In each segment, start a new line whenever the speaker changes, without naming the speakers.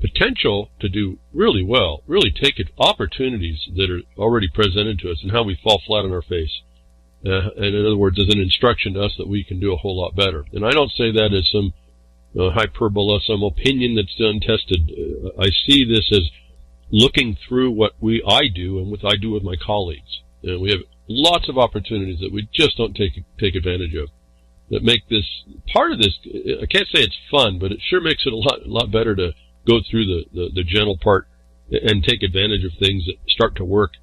potential to do really well, really take opportunities that are already presented to us and how we fall flat on our face. And in other words, as an instruction to us that we can do a whole lot better. And I don't say that as some hyperbola, some opinion that's untested. I see this as looking through what I do and what I do with my colleagues. And we have lots of opportunities that we just don't take advantage of, that make this, part of this, I can't say it's fun, but it sure makes it a lot better to go through the gentle part and take advantage of things that start to work.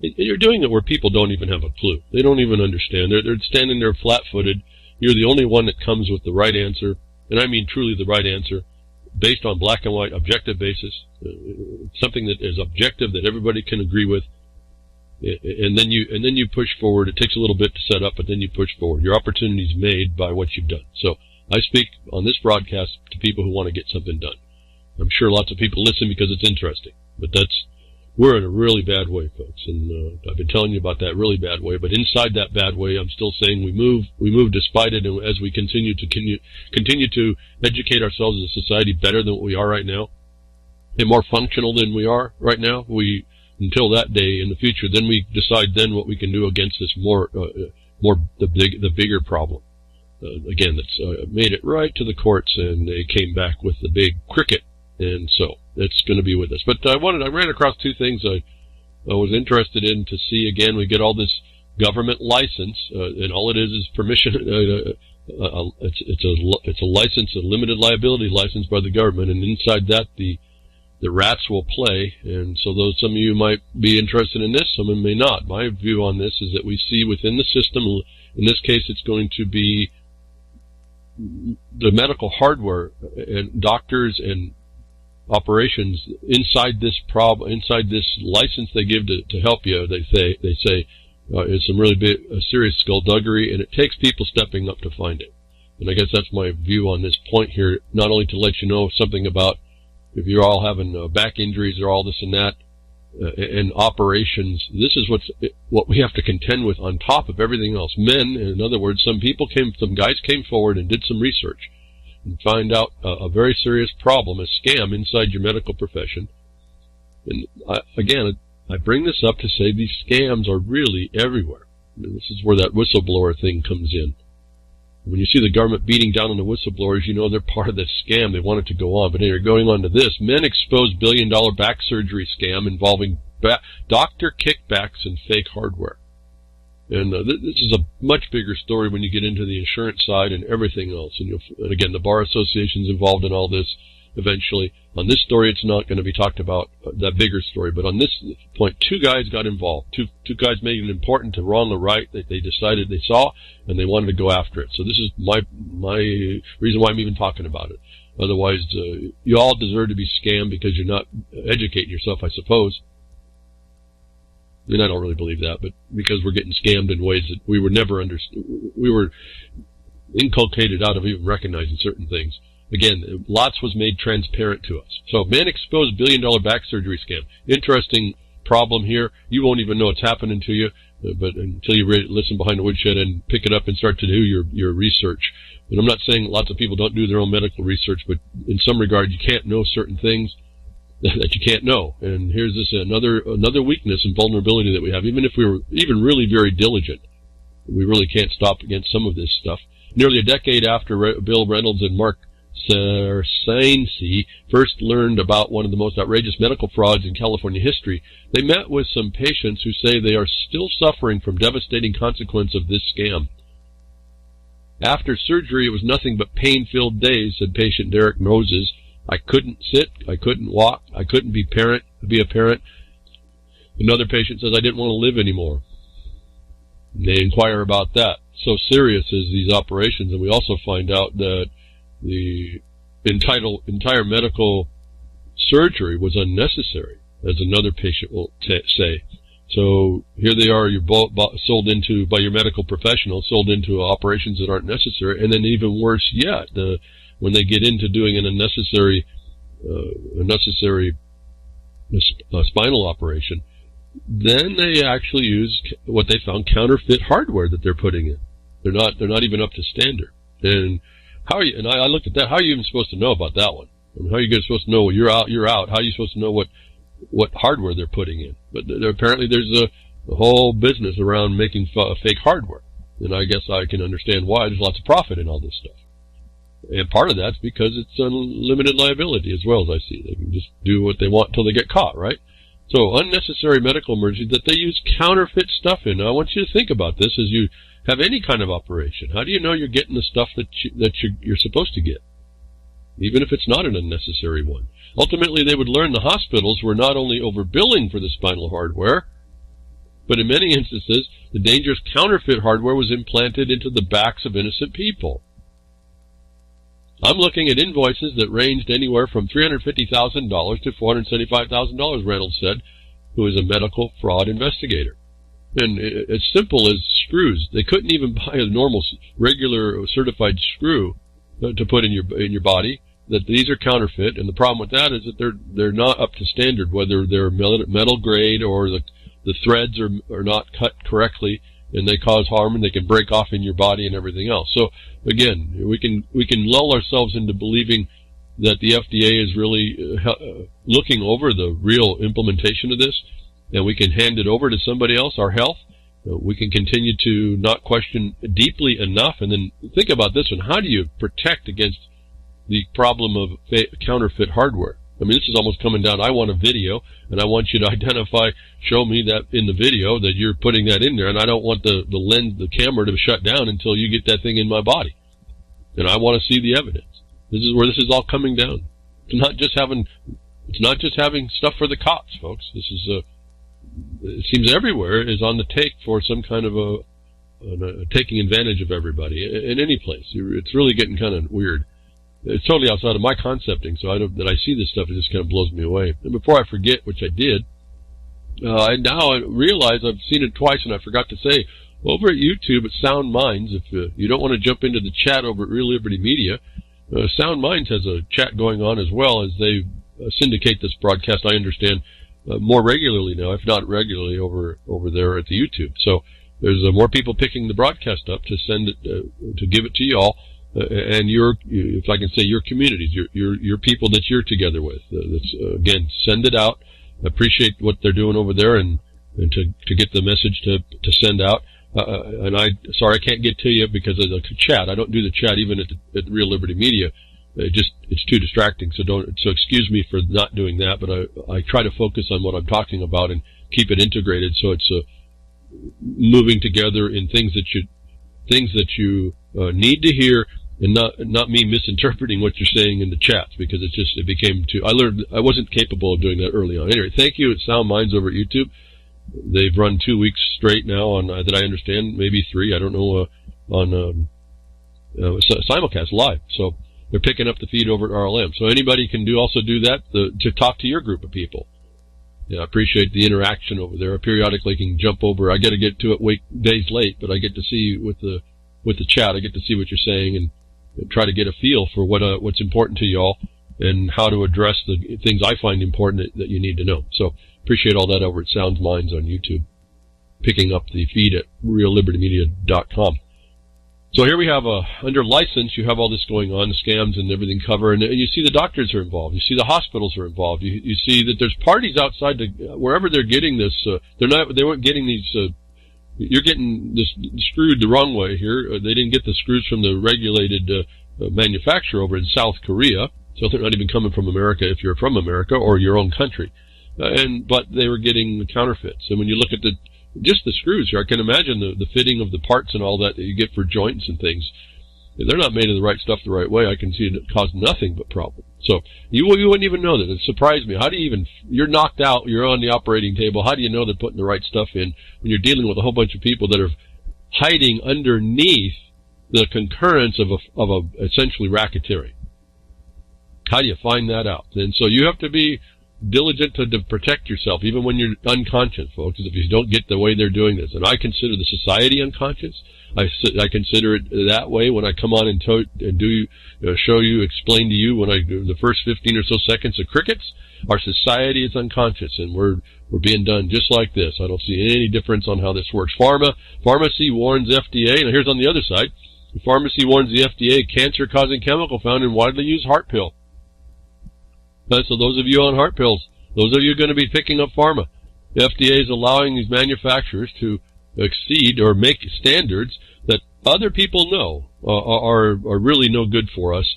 And you're doing it where people don't even have a clue. They don't even understand. They're standing there flat-footed. You're the only one that comes with the right answer, and I mean truly the right answer, based on black and white, objective basis, something that is objective that everybody can agree with, and then you push forward. It takes a little bit to set up, but then you push forward. Your opportunity is made by what you've done. So I speak on this broadcast to people who want to get something done. I'm sure lots of people listen because it's interesting, but we're in a really bad way, folks, and I've been telling you about that really bad way. But inside that bad way, I'm still saying we move despite it, and as we continue to educate ourselves as a society better than what we are right now, and more functional than we are right now, until that day in the future, then we decide then what we can do against this the bigger problem. Again, that's made it right to the courts, and they came back with the big cricket. And so it's going to be with us. But I ran across two things I was interested in to see. Again, we get all this government license, and all it is permission. It's a license, a limited liability license by the government, and inside that the rats will play. And so some of you might be interested in this, some of them may not. My view on this is that we see within the system, in this case it's going to be the medical hardware and doctors and operations inside this license they give to help you. They say it's some really serious skullduggery, and it takes people stepping up to find it. And I guess that's my view on this point here. Not only to let you know something about if you're all having back injuries or all this and that, and operations. This is what we have to contend with on top of everything else. Men, in other words, some guys came forward and did some research and find out a very serious problem, a scam inside your medical profession. And I bring this up to say these scams are really everywhere. And this is where that whistleblower thing comes in. When you see the government beating down on the whistleblowers, you know they're part of the scam. They want it to go on. But anyway, going on to this, men expose billion-dollar back surgery scam involving doctor kickbacks and fake hardware. And this is a much bigger story when you get into the insurance side and everything else. And again, the Bar Association's involved in all this eventually. On this story, it's not going to be talked about, that bigger story. But on this point, two guys got involved. Two guys made it important to wrong or right that they decided they saw, and they wanted to go after it. So this is my reason why I'm even talking about it. Otherwise, you all deserve to be scammed because you're not educating yourself, I suppose. And I don't really believe that, but because we're getting scammed in ways that we were never we were inculcated out of even recognizing certain things. Again, lots was made transparent to us. So, men exposed billion-dollar back surgery scam. Interesting problem here. You won't even know it's happening to you, but until you listen behind the woodshed and pick it up and start to do your research. And I'm not saying lots of people don't do their own medical research, but in some regard, you can't know certain things that you can't know. And here's this another weakness and vulnerability that we have. Even if we were even really very diligent, we really can't stop against some of this stuff. Nearly a decade after Bill Reynolds and Mark Sarsainsi first learned about one of the most outrageous medical frauds in California history, they met with some patients who say they are still suffering from devastating consequence of this scam. After surgery, it was nothing but pain-filled days, said patient Derek Moses. I couldn't sit, I couldn't walk, I couldn't be a parent. Another patient says, I didn't want to live anymore. And they inquire about that. So serious is these operations, and we also find out that the entire medical surgery was unnecessary, as another patient will say. So here they are, you're sold into, by your medical professional, sold into operations that aren't necessary, and then even worse yet, when they get into doing an unnecessary spinal operation, then they actually use what they found counterfeit hardware that they're putting in. They're not even up to standard. And how are you? And I looked at that. How are you even supposed to know about that one? I mean, how are you guys supposed to know you're out? You're out. How are you supposed to know what hardware they're putting in? But apparently there's a whole business around making fake hardware. And I guess I can understand why. There's lots of profit in all this stuff. And part of that's because it's unlimited liability as well, as I see. They can just do what they want until they get caught, right? So unnecessary medical emergencies that they use counterfeit stuff in. Now, I want you to think about this as you have any kind of operation. How do you know you're getting the stuff that you're supposed to get, even if it's not an unnecessary one? Ultimately, they would learn the hospitals were not only overbilling for the spinal hardware, but in many instances, the dangerous counterfeit hardware was implanted into the backs of innocent people. I'm looking at invoices that ranged anywhere from $350,000 to $475,000, Reynolds said, who is a medical fraud investigator. And as simple as screws. They couldn't even buy a normal, regular, certified screw to put in your body. That these are counterfeit, and the problem with that is that they're not up to standard, whether they're metal grade or the threads are not cut correctly, and they cause harm, and they can break off in your body and everything else. So again, we can lull ourselves into believing that the FDA is really looking over the real implementation of this, and we can hand it over to somebody else, our health. We can continue to not question deeply enough, and then think about this one. How do you protect against the problem of counterfeit hardware? I mean, this is almost coming down. I want a video, and I want you to show me that in the video that you're putting that in there, and I don't want the lens, the camera to shut down until you get that thing in my body. And I want to see the evidence. This is where this is all coming down. It's not just having stuff for the cops, folks. This is it seems everywhere is on the take for some kind of a taking advantage of everybody in any place. It's really getting kind of weird. It's totally outside of my concepting, so that I see this stuff, it just kind of blows me away. And before I forget, which I did, I now realize I've seen it twice, and I forgot to say, over at YouTube at Sound Minds, if you don't want to jump into the chat over at Real Liberty Media, Sound Minds has a chat going on as well, as they syndicate this broadcast, I understand, more regularly now, if not regularly, over there at the YouTube. So there's more people picking the broadcast up to send it, to give it to y'all. And if I can say, your communities, your people that you're together with. Again, send it out. Appreciate what they're doing over there, and to get the message to send out. And sorry I can't get to you because of the chat. I don't do the chat even at Real Liberty Media. It's too distracting. So excuse me for not doing that. But I try to focus on what I'm talking about and keep it integrated, so it's moving together in things that you need to hear. And not me misinterpreting what you're saying in the chats, because it became too. I wasn't capable of doing that early on. Anyway, thank you at Sound Minds over at YouTube. They've run 2 weeks straight now on that I understand, maybe 3. I don't know on simulcast live. So they're picking up the feed over at RLM. So anybody can also do that to talk to your group of people. Yeah, I appreciate the interaction over there. I periodically can jump over. I got to get to it days late, but I get to see with the chat. I get to see what you're saying and try to get a feel for what's important to y'all and how to address the things I find important that you need to know. So appreciate all that over at Sound Minds on YouTube, picking up the feed at reallibertymedia.com. So here we have under license, you have all this going on, the scams and everything cover, and you see the doctors are involved. You see the hospitals are involved. You see that there's parties outside wherever they're getting this. They weren't getting these. You're getting this screwed the wrong way here. They didn't get the screws from the regulated manufacturer over in South Korea, so they're not even coming from America if you're from America or your own country. But they were getting counterfeits. And when you look at just the screws here, I can imagine the fitting of the parts and all that you get for joints and things. If they're not made of the right stuff the right way, I can see it cause nothing but problem. So you wouldn't even know that. It surprised me. How do you you're knocked out, you're on the operating table, how do you know they're putting the right stuff in when you're dealing with a whole bunch of people that are hiding underneath the concurrence of a essentially racketeering? How do you find that out? And so you have to be diligent to protect yourself, even when you're unconscious, folks, if you don't get the way they're doing this. And I consider the society unconscious. I consider it that way when I come on and show you, explain to you when I do the first 15 or so seconds of crickets. Our society is unconscious, and we're being done just like this. I don't see any difference on how this works. Pharmacy warns FDA, and here's on the other side. The pharmacy warns the FDA cancer-causing chemical found in widely used heart pill. So those of you on heart pills, those of you going to be picking up pharma, the FDA is allowing these manufacturers to exceed or make standards that other people know are really no good for us.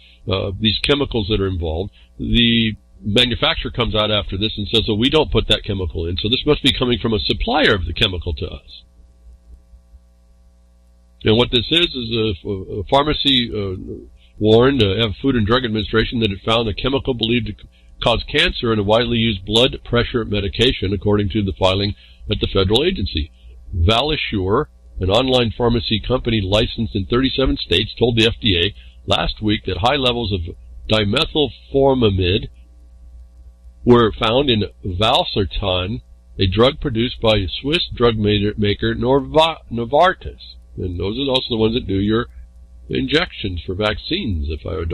These chemicals that are involved, the manufacturer comes out after this and says, "Oh, we don't put that chemical in, so this must be coming from a supplier of the chemical to us." And what this is a pharmacy warned Food and Drug Administration that it found a chemical believed to cause cancer in a widely used blood pressure medication, according to the filing at the federal agency. Valisure, an online pharmacy company licensed in 37 states, told the FDA last week that high levels of dimethylformamide were found in Valsartan, a drug produced by a Swiss drug maker Novartis. And those are also the ones that do your injections for vaccines, if I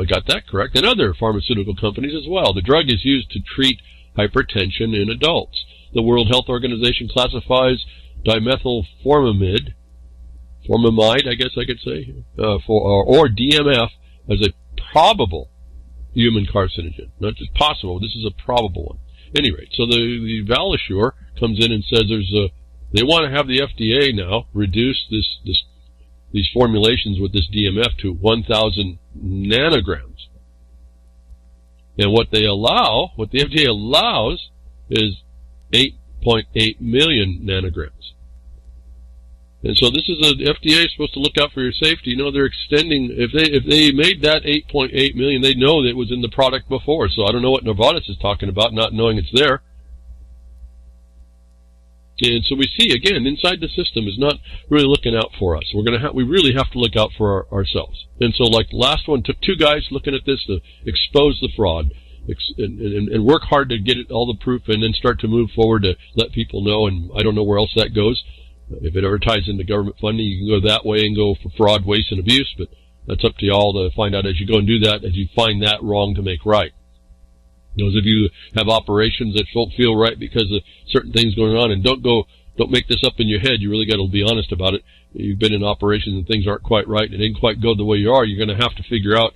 got that correct, and other pharmaceutical companies as well. The drug is used to treat hypertension in adults. The World Health Organization classifies dimethylformamide, I guess I could say, or DMF, as a probable human carcinogen. Not just possible, this is a probable one. At any rate, so the Valisure comes in and says they want to have the FDA now reduce these formulations with this DMF to 1,000 nanograms. And what the FDA allows is 8.8 million nanograms. And so this is the FDA is supposed to look out for your safety. You know, they're extending, if they made that 8.8 million, they know that it was in the product before. So I don't know what Novartis is talking about, not knowing it's there. And so we see, again, inside the system is not really looking out for us. We really have to look out for ourselves. And so, like the last one, took two guys looking at this to expose the fraud and work hard to get all the proof and then start to move forward to let people know. And I don't know where else that goes. If it ever ties into government funding, you can go that way and go for fraud, waste, and abuse. But that's up to y'all to find out as you go and do that, as you find that wrong to make right. Those of you who have operations that don't feel right because of certain things going on, and don't make this up in your head. You really got to be honest about it. You've been in operations and things aren't quite right, and it didn't quite go the way you are. You're going to have to figure out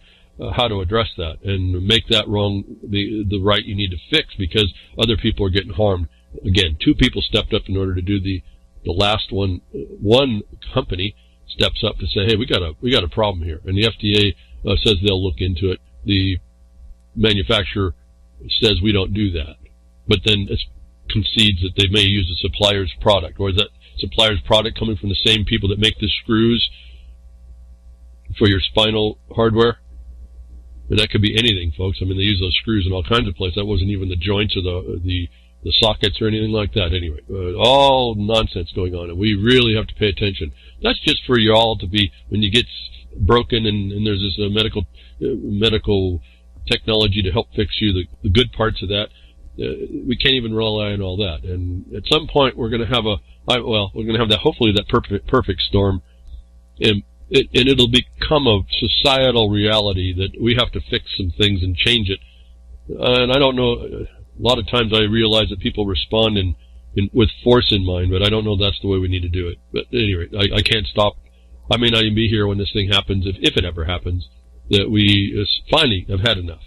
how to address that and make that wrong the right you need to fix, because other people are getting harmed. Again, two people stepped up in order to do the last one. One company steps up to say, "Hey, we got a problem here," and the FDA says they'll look into it. The manufacturer says we don't do that, but then it concedes that they may use a supplier's product, or is that supplier's product coming from the same people that make the screws for your spinal hardware? And that could be anything, folks. I mean, they use those screws in all kinds of places. That wasn't even the joints or the sockets or anything like that. Anyway, all nonsense going on, and we really have to pay attention. That's just for you all to be, when you get broken and there's this medical technology to help fix you, the good parts of that, we can't even rely on all that. And at some point we're going to have that, hopefully, that perfect storm, and it'll become a societal reality that we have to fix some things and change it. And I don't know, a lot of times I realize that people respond with force in mind, but I don't know that's the way we need to do it. But anyway, I can't stop. I may not even be here when this thing happens, if it ever happens, that we finally have had enough.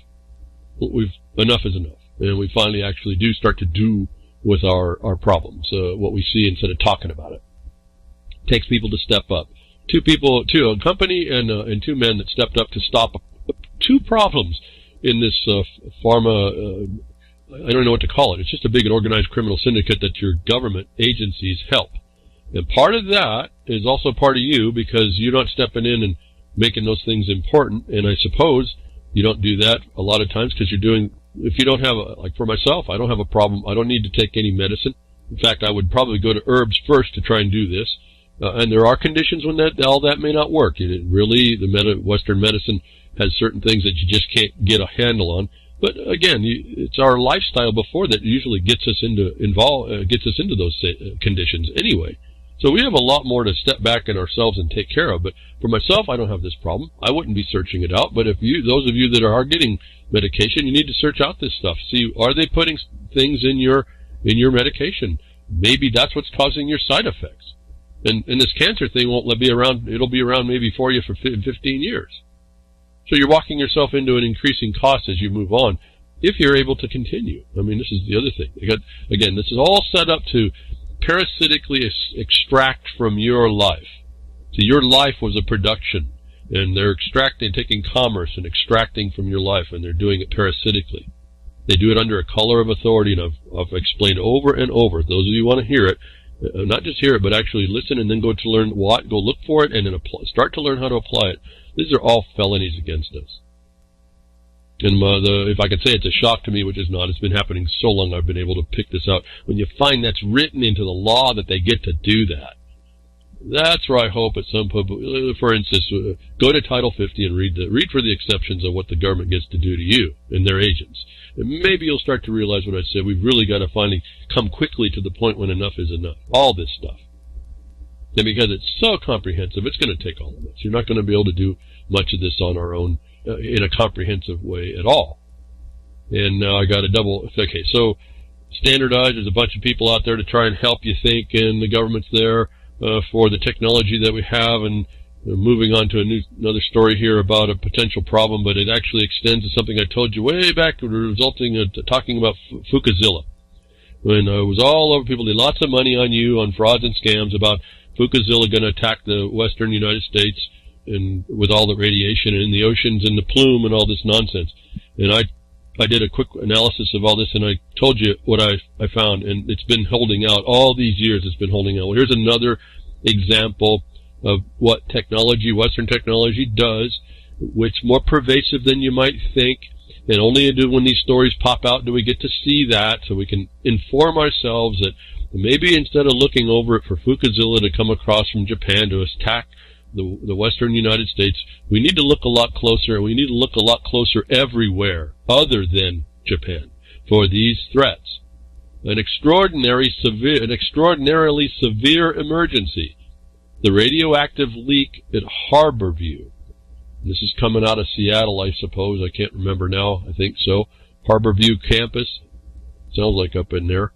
Enough is enough. And we finally actually do start to do with our problems, what we see, instead of talking about it. It takes people to step up. A company and two men that stepped up to stop two problems in this pharma, I don't know what to call it. It's just a big and organized criminal syndicate that your government agencies help. And part of that is also part of you, because you're not stepping in and making those things important. And I suppose you don't do that a lot of times because if you don't have, like for myself, I don't have a problem. I don't need to take any medicine. In fact, I would probably go to herbs first to try and do this. And there are conditions when all that may not work. The Western medicine has certain things that you just can't get a handle on. But again, it's our lifestyle before that usually gets us into those conditions anyway. So we have a lot more to step back in ourselves and take care of. But for myself, I don't have this problem. I wouldn't be searching it out. But those of you that are getting medication, you need to search out this stuff. See, are they putting things in your medication? Maybe that's what's causing your side effects. And this cancer thing won't be around. It'll be around maybe for you for 15 years. So you're walking yourself into an increasing cost as you move on. if you're able to continue. I mean, this is the other thing. Again, this is all set up to parasitically extract from your life. So your life was a production, and they're taking commerce and extracting from your life, and they're doing it parasitically. They do it under a color of authority, and I've explained over and over. Those of you who want to hear it, not just hear it, but actually listen and then go to learn go look for it and then start to learn how to apply it. These are all felonies against us. And if I could say it's a shock to me, which is not, it's been happening so long I've been able to pick this out. When you find that's written into the law that they get to do that, that's where I hope at some point, for instance, go to Title 50 and read for the exceptions of what the government gets to do to you and their agents. And maybe you'll start to realize what I said. We've really got to finally come quickly to the point when enough is enough. All this stuff. And because it's so comprehensive, it's going to take all of us. You're not going to be able to do much of this on our own in a comprehensive way at all. And now I got a double. Okay, so standardized. There's a bunch of people out there to try and help you think, and the government's there for the technology that we have. And moving on to another story here about a potential problem, but it actually extends to something I told you way back, resulting in talking about Fukuzilla. When it was all over, people did lots of money on you on frauds and scams about Fukuzilla going to attack the western United States and with all the radiation in the oceans and the plume and all this nonsense. And I did a quick analysis of all this, and I told you what I found, and it's been holding out all these years. It's been holding out. Well, here's another example of what technology, Western technology, does, which more pervasive than you might think. And only when these stories pop out do we get to see that, so we can inform ourselves that maybe instead of looking over it for Fukuzilla to come across from Japan to attack the western United States, we need to look a lot closer, and we need to look a lot closer everywhere other than Japan for these threats. An extraordinarily severe emergency. The radioactive leak at Harborview. This is coming out of Seattle, I suppose. I can't remember now. I think so. Harborview campus. Sounds like up in there.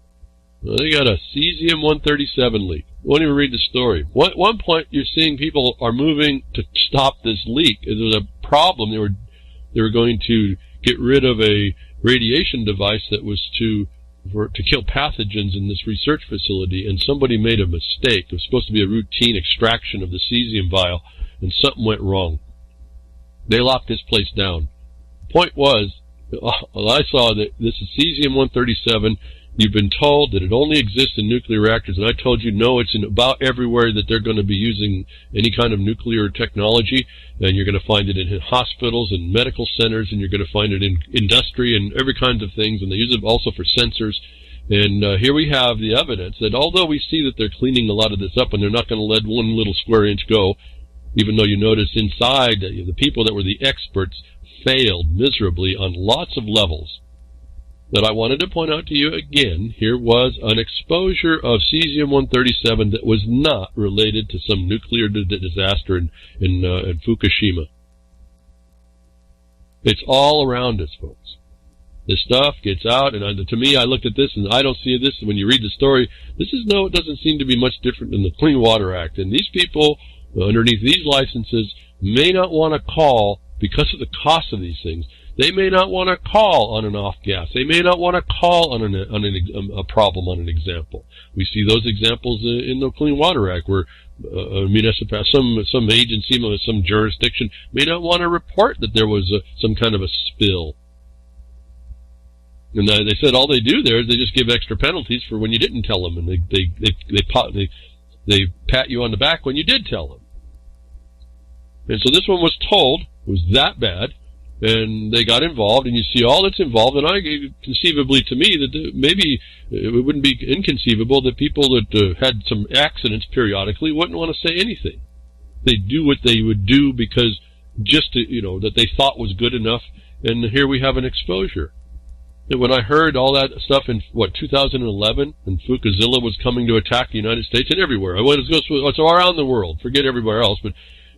Well, they got a cesium-137 leak. Won't even read the story. At one point, you're seeing people are moving to stop this leak. There was a problem. They were going to get rid of a radiation device that was to kill pathogens in this research facility, and somebody made a mistake. It was supposed to be a routine extraction of the cesium vial, and something went wrong. They locked this place down. Point was, I saw that this is cesium-137. You've been told that it only exists in nuclear reactors, and I told you, no, it's in about everywhere that they're going to be using any kind of nuclear technology, and you're going to find it in hospitals and medical centers, and you're going to find it in industry and every kind of things, and they use it also for sensors. And here we have the evidence that although we see that they're cleaning a lot of this up, and they're not going to let one little square inch go, even though you notice inside the people that were the experts failed miserably on lots of levels. That I wanted to point out to you again, here was an exposure of cesium-137 that was not related to some nuclear disaster in Fukushima. It's all around us, folks. This stuff gets out, and to me, I looked at this, and I don't see this. When you read the story, it doesn't seem to be much different than the Clean Water Act. And these people, underneath these licenses, may not want to call, because of the cost of these things, they may not want to call on an off gas. They may not want to call on a problem on an example. We see those examples in the Clean Water Act, where some agency, some jurisdiction may not want to report that there was some kind of a spill. And they said all they do there is they just give extra penalties for when you didn't tell them, and they pat you on the back when you did tell them. And so this one was told, it was that bad, and they got involved, and you see all that's involved, and conceivably to me that maybe it wouldn't be inconceivable that people that had some accidents periodically wouldn't want to say anything. They do what they would do because that they thought was good enough, and here we have an exposure. And when I heard all that stuff in 2011, and Fukuzilla was coming to attack the United States and everywhere, it's around the world, forget everywhere else,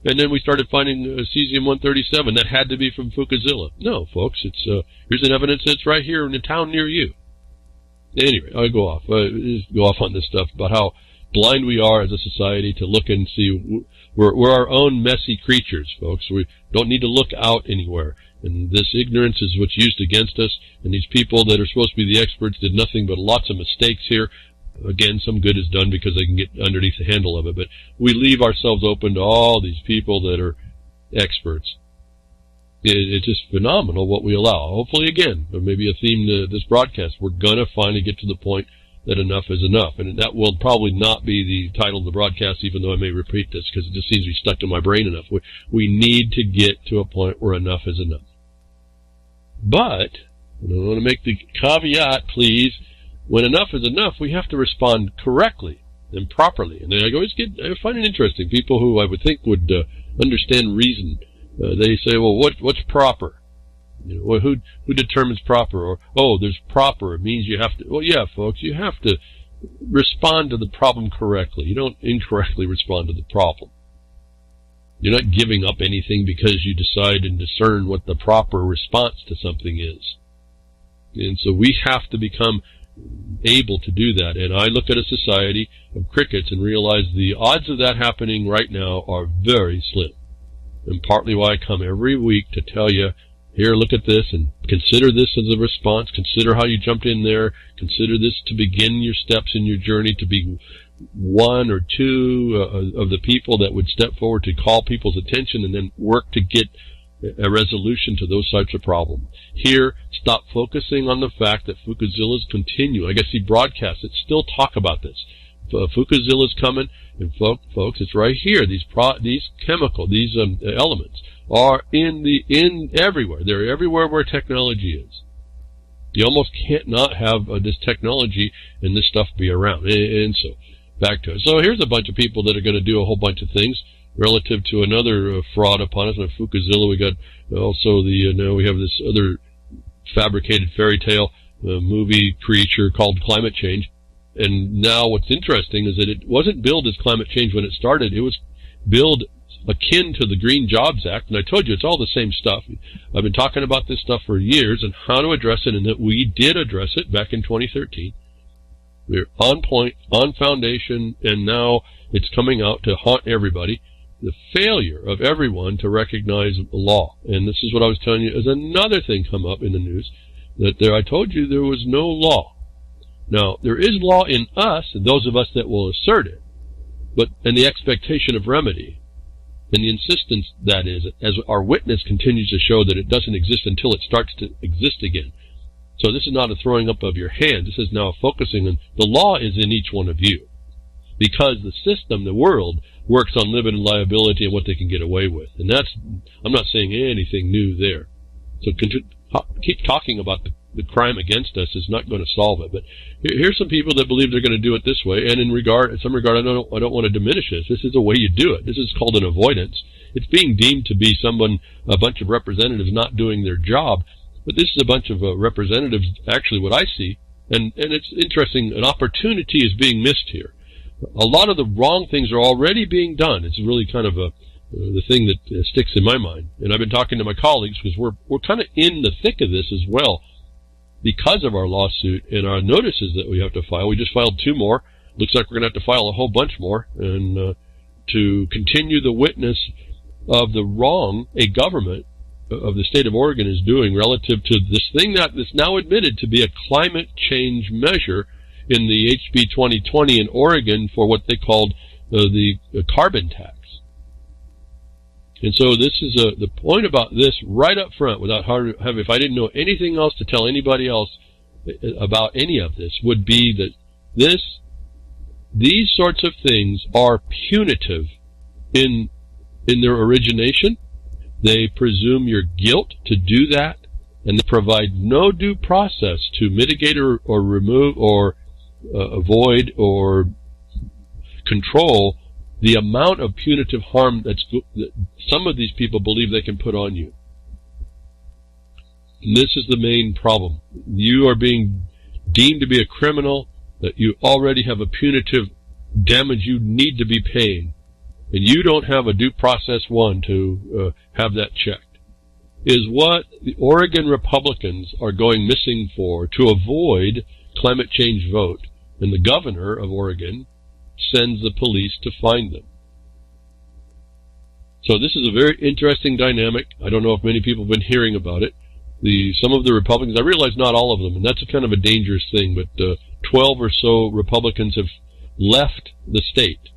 and then we started finding cesium-137. That had to be from Fukuzilla. No, folks, here's an evidence that's right here in a town near you. Anyway, I'll go off on this stuff about how blind we are as a society to look and see. We're our own messy creatures, folks. We don't need to look out anywhere. And this ignorance is what's used against us, and these people that are supposed to be the experts did nothing but lots of mistakes here. Again, some good is done because they can get underneath the handle of it, but we leave ourselves open to all these people that are experts. It's just phenomenal what we allow. Hopefully, again, there may be a theme to this broadcast. We're going to finally get to the point that enough is enough. And that will probably not be the title of the broadcast, even though I may repeat this, because it just seems to be stuck in my brain enough. We need to get to a point where enough is enough. But, and I want to make the caveat, please, when enough is enough, we have to respond correctly and properly. And I find it interesting. People who I would think would understand reason, they say, well, what's proper? You know, well, who determines proper? Or, oh, there's proper. It means you have to. Well, yeah, folks, you have to respond to the problem correctly. You don't incorrectly respond to the problem. You're not giving up anything because you decide and discern what the proper response to something is. And so we have to become able to do that. And I look at a society of crickets and realize the odds of that happening right now are very slim. And partly why I come every week to tell you, here, look at this and consider this as a response. Consider how you jumped in there. Consider this to begin your steps in your journey to be one or two of the people that would step forward to call people's attention and then work to get a resolution to those types of problems. Here, stop focusing on the fact that Fukuzilla's continue. I guess he broadcasts it. Still talk about this. Fukuzilla's coming, and folks, it's right here. These elements are in everywhere. They're everywhere where technology is. You almost can't not have this technology and this stuff be around. And so, back to it. So here's a bunch of people that are going to do a whole bunch of things relative to another fraud upon us. With Fukuzilla, we got also now we have this other fabricated fairy tale movie creature called climate change. And now what's interesting is that it wasn't billed as climate change when it started. It was billed akin to the Green Jobs Act. And I told you, it's all the same stuff. I've been talking about this stuff for years and how to address it, and that we did address it back in 2013. We're on point, on foundation, and now it's coming out to haunt everybody. The failure of everyone to recognize the law. And this is what I was telling you as another thing come up in the news, that I told you there was no law. Now, there is law in us, and those of us that will assert it, and the expectation of remedy, and the insistence, that is, as our witness continues to show that it doesn't exist until it starts to exist again. So this is not a throwing up of your hand. This is now focusing on the law is in each one of you. Because the system, the world, works on limited liability and what they can get away with. And I'm not saying anything new there. So keep talking about the crime against us is not going to solve it. But here's some people that believe they're going to do it this way. And in some regard, I don't want to diminish this. This is the way you do it. This is called an avoidance. It's being deemed to be a bunch of representatives not doing their job. But this is a bunch of representatives, actually what I see. And it's interesting, an opportunity is being missed here. A lot of the wrong things are already being done. It's really kind of the thing that sticks in my mind. And I've been talking to my colleagues because we're kind of in the thick of this as well because of our lawsuit and our notices that we have to file. We just filed 2 more. Looks like we're going to have to file a whole bunch more and to continue the witness of the wrong a government of the state of Oregon is doing relative to this thing that is now admitted to be a climate change measure in the HB 2020 in Oregon for what they called the carbon tax. And so this is the point about this right up front, without if I didn't know anything else to tell anybody else about any of this, would be that these sorts of things are punitive in their origination. They presume your guilt to do that, and they provide no due process to mitigate or remove or avoid or control the amount of punitive harm that some of these people believe they can put on you. And this is the main problem. You are being deemed to be a criminal, that you already have a punitive damage you need to be paying, and you don't have a due process to have that checked, is what the Oregon Republicans are going missing for to avoid climate change vote. And the governor of Oregon sends the police to find them. So this is a very interesting dynamic. I don't know if many people have been hearing about it. Some of the Republicans, I realize not all of them, and that's a kind of a dangerous thing, but 12 or so Republicans have left the state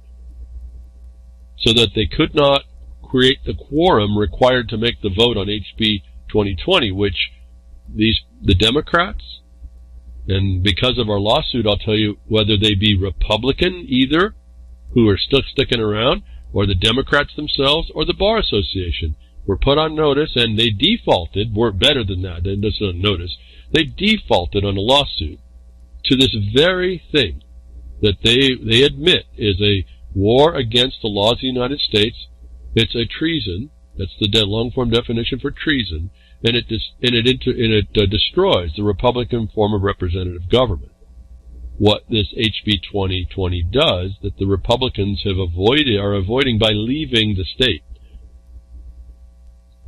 so that they could not create the quorum required to make the vote on HB 2020, which the Democrats, and because of our lawsuit, I'll tell you, whether they be Republican either, who are still sticking around, or the Democrats themselves, or the Bar Association, were put on notice, and they defaulted, were better than that, they just on notice, they defaulted on a lawsuit to this very thing that they admit is a war against the laws of the United States. It's a treason. That's the long-form definition for treason, and it destroys the Republican form of representative government. What this HB 2020 does, that the Republicans are avoiding by leaving the state.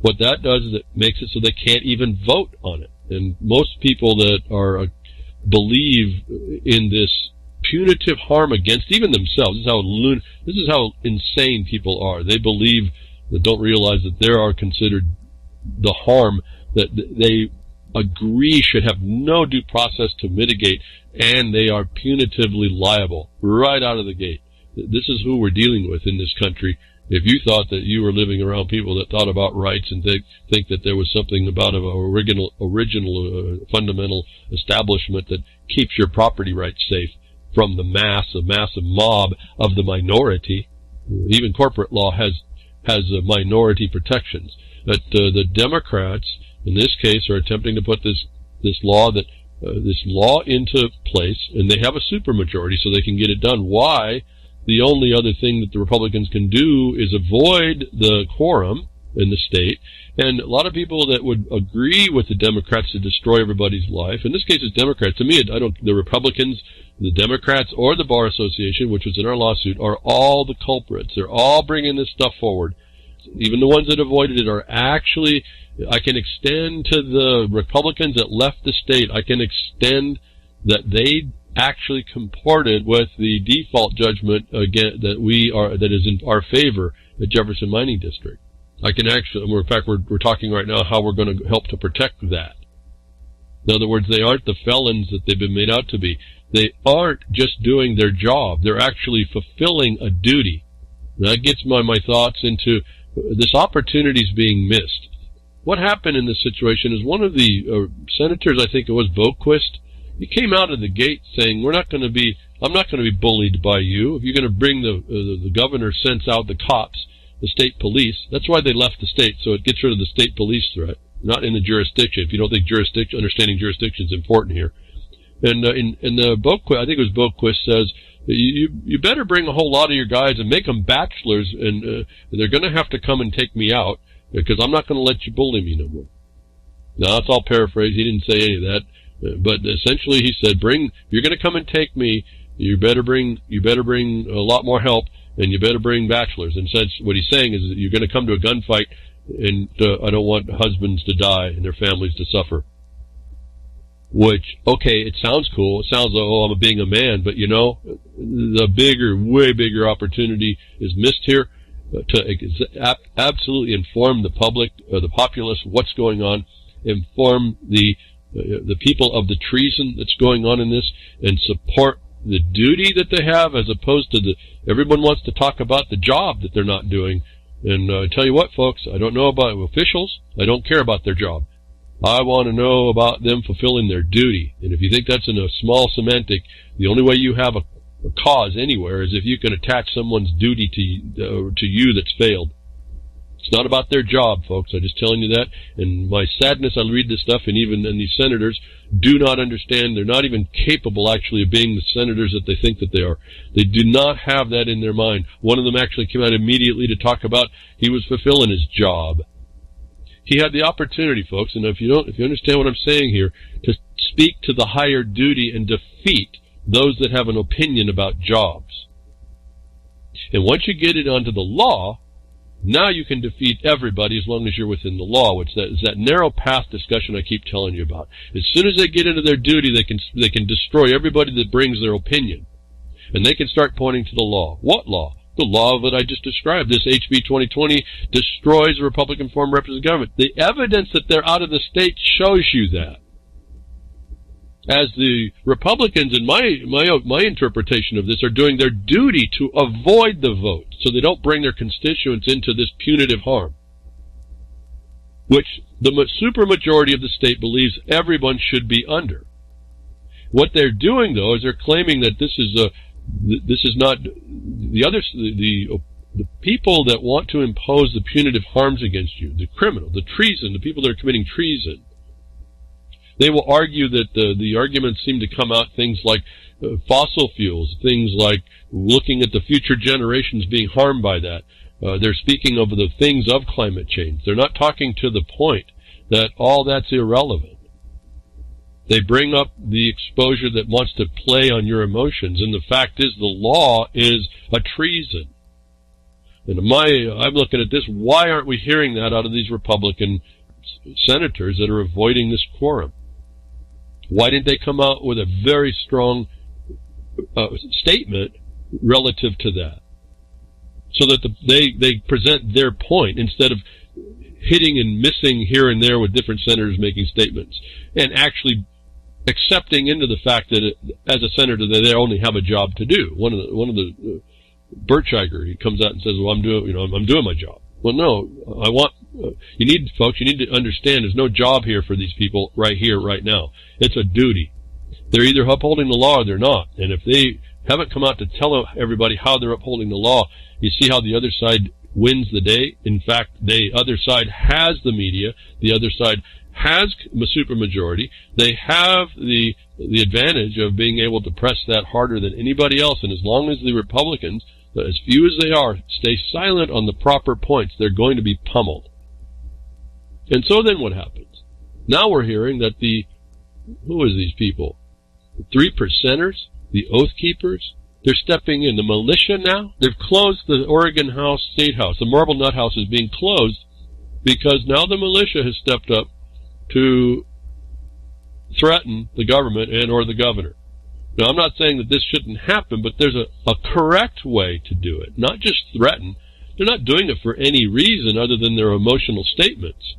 What that does is it makes it so they can't even vote on it. And most people that believe in this punitive harm against even themselves, this is how insane people are. They believe that don't realize that there are considered the harm that they agree should have no due process to mitigate, and they are punitively liable right out of the gate. This is who we're dealing with in this country. If you thought that you were living around people that thought about rights and think that there was something about an original fundamental establishment that keeps your property rights safe from the massive mob of the minority, even corporate law has minority protections. But the Democrats, in this case, are attempting to put this law into place, and they have a supermajority, so they can get it done. Why? The only other thing that the Republicans can do is avoid the quorum in the state, and a lot of people that would agree with the Democrats to destroy everybody's life, in this case it's Democrats, to me, the Republicans, the Democrats, or the Bar Association, which was in our lawsuit, are all the culprits. They're all bringing this stuff forward. Even the ones that avoided it are actually, I can extend to the Republicans that left the state, I can extend that they actually comported with the default judgment again that is in our favor at Jefferson Mining District. I can actually, in fact, we're talking right now how we're going to help to protect that. In other words, they aren't the felons that they've been made out to be. They aren't just doing their job. They're actually fulfilling a duty. That gets my thoughts into this opportunity's being missed. What happened in this situation is one of the senators, I think it was Boquist, he came out of the gate saying, I'm not going to be bullied by you. If you're going to bring the governor sends out the cops, the state police, that's why they left the state, so it gets rid of the state police threat, not in the jurisdiction. If you don't think understanding jurisdiction is important here. And in the Boquist, I think it was Boquist says, you better bring a whole lot of your guys and make them bachelors, and they're going to have to come and take me out, because I'm not going to let you bully me no more. Now, that's all paraphrased. He didn't say any of that. But essentially he said, if you're going to come and take me, you better bring a lot more help, and you better bring bachelors. And since what he's saying is that you're going to come to a gunfight, and I don't want husbands to die and their families to suffer. Which, okay, it sounds cool. It sounds like, I'm being a man, but the way bigger opportunity is missed here to absolutely inform the public, the populace, what's going on, inform the people of the treason that's going on in this, and support the duty that they have, as opposed to everyone wants to talk about the job that they're not doing. And I tell you what, folks, I don't know about officials. I don't care about their job. I want to know about them fulfilling their duty. And if you think that's in a small semantic, the only way you have a cause anywhere is if you can attach someone's duty to you that's failed. It's not about their job, folks. I'm just telling you that. And my sadness, I read this stuff, and even these senators do not understand. They're not even capable, actually, of being the senators that they think that they are. They do not have that in their mind. One of them actually came out immediately to talk about he was fulfilling his job. He had the opportunity, folks, and if you understand what I'm saying here, to speak to the higher duty and defeat those that have an opinion about jobs. And once you get it onto the law, now you can defeat everybody as long as you're within the law, which is that narrow path discussion I keep telling you about. As soon as they get into their duty, they can destroy everybody that brings their opinion. And they can start pointing to the law. What law? The law that I just described, this HB 2020, destroys the Republican form of representative government. The evidence that they're out of the state shows you that. As the Republicans, in my interpretation of this, are doing their duty to avoid the vote, so they don't bring their constituents into this punitive harm, which the supermajority of the state believes everyone should be under. What they're doing, though, is they're claiming that this is not the people that want to impose the punitive harms against you, the criminal, the treason, the people that are committing treason. They will argue that the arguments seem to come out things like fossil fuels, things like looking at the future generations being harmed by that. They're speaking of the things of climate change. They're not talking to the point that all that's irrelevant. They bring up the exposure that wants to play on your emotions, and the fact is the law is a treason. And I'm looking at this, why aren't we hearing that out of these Republican senators that are avoiding this quorum? Why didn't they come out with a very strong statement relative to that? So that they present their point instead of hitting and missing here and there with different senators making statements, and actually accepting into the fact that as a senator they only have a job to do. One of the Berkshire, he comes out and says, "Well, I'm doing my job." Well, no, you need to understand there's no job here for these people right here, right now. It's a duty. They're either upholding the law or they're not. And if they haven't come out to tell everybody how they're upholding the law, you see how the other side wins the day. In fact, the other side has the media. The other side has a supermajority. They have the advantage of being able to press that harder than anybody else. And as long as the Republicans, as few as they are, stay silent on the proper points, they're going to be pummeled. And so then what happens? Now we're hearing that who is these people? The 3%ers, the Oath Keepers, they're stepping in. The militia now, they've closed the Oregon House, State House. The Marble Nut House is being closed because now the militia has stepped up to threaten the government and or the governor. Now, I'm not saying that this shouldn't happen, but there's a correct way to do it, not just threaten. They're not doing it for any reason other than their emotional statements.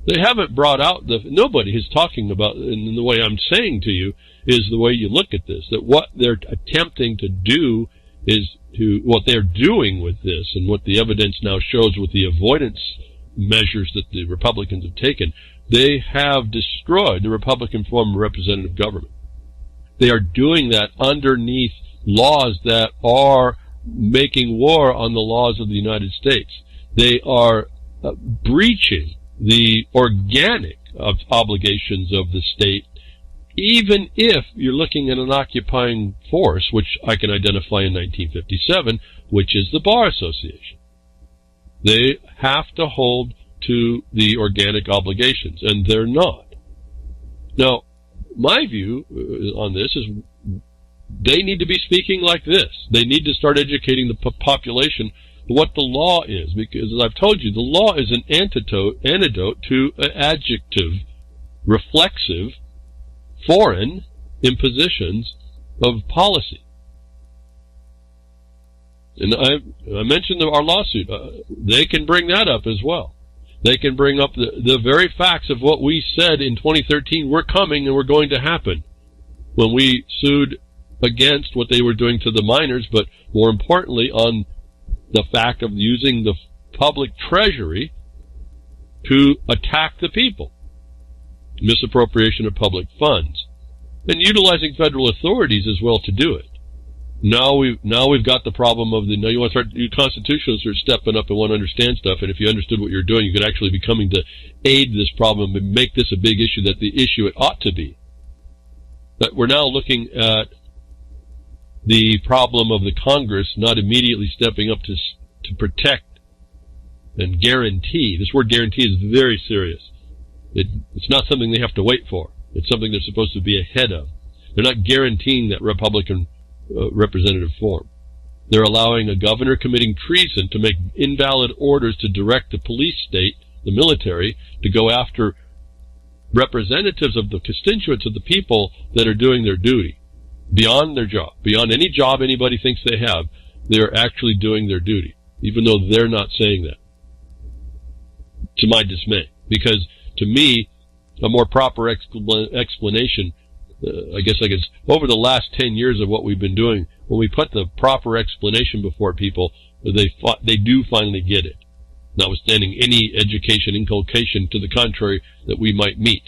They haven't brought out nobody is talking about, and the way I'm saying to you is the way you look at this, that what they're attempting to do is what they're doing with this, and what the evidence now shows with the avoidance measures that the Republicans have taken, they have destroyed the Republican form of representative government. They are doing that underneath laws that are making war on the laws of the United States. They are breaching the organic obligations of the state, even if you're looking at an occupying force, which I can identify in 1957, which is the Bar Association. They have to hold to the organic obligations, and they're not. Now, my view on this is they need to be speaking like this. They need to start educating the population what the law is, because as I've told you, the law is an antidote to an adjective, reflexive, foreign impositions of policy. And I mentioned our lawsuit. They can bring that up as well. They can bring up the very facts of what we said in 2013 were coming and were going to happen when we sued against what they were doing to the miners, but more importantly on the fact of using the public treasury to attack the people, misappropriation of public funds, and utilizing federal authorities as well to do it. Now we've got the problem of you want to start, you constitutionalists are stepping up and want to understand stuff, and if you understood what you're doing, you could actually be coming to aid this problem and make this a big issue, that the issue it ought to be. But we're now looking at the problem of the Congress not immediately stepping up to protect and guarantee. This word guarantee is very serious. It's not something they have to wait for. It's something they're supposed to be ahead of. They're not guaranteeing that Republican representative form. They're allowing a governor committing treason to make invalid orders to direct the police state, the military, to go after representatives of the constituents of the people that are doing their duty beyond their job, beyond any job anybody thinks they have. they're actually doing their duty, even though they're not saying that, to my dismay. Because, to me, a more proper explanation, I guess over the last 10 years of what we've been doing, when we put the proper explanation before people, they do finally get it, notwithstanding any education inculcation to the contrary that we might meet.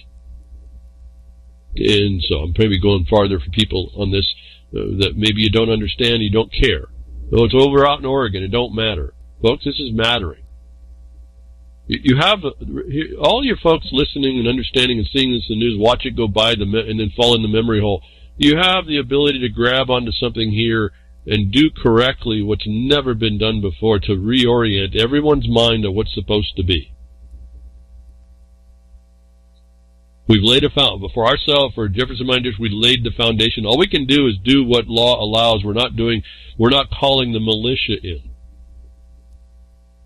And so I'm probably going farther for people on this that maybe you don't understand, you don't care. Oh, it's over out in Oregon, it don't matter. Folks, this is mattering. You have all your folks listening and understanding and seeing this in the news, watch it go by and then fall in the memory hole. You have the ability to grab onto something here and do correctly what's never been done before, to reorient everyone's mind on what's supposed to be. We've laid a foundation for ourselves, for Jefferson Miners. We laid the foundation. All we can do is do what law allows. We're not calling the militia in.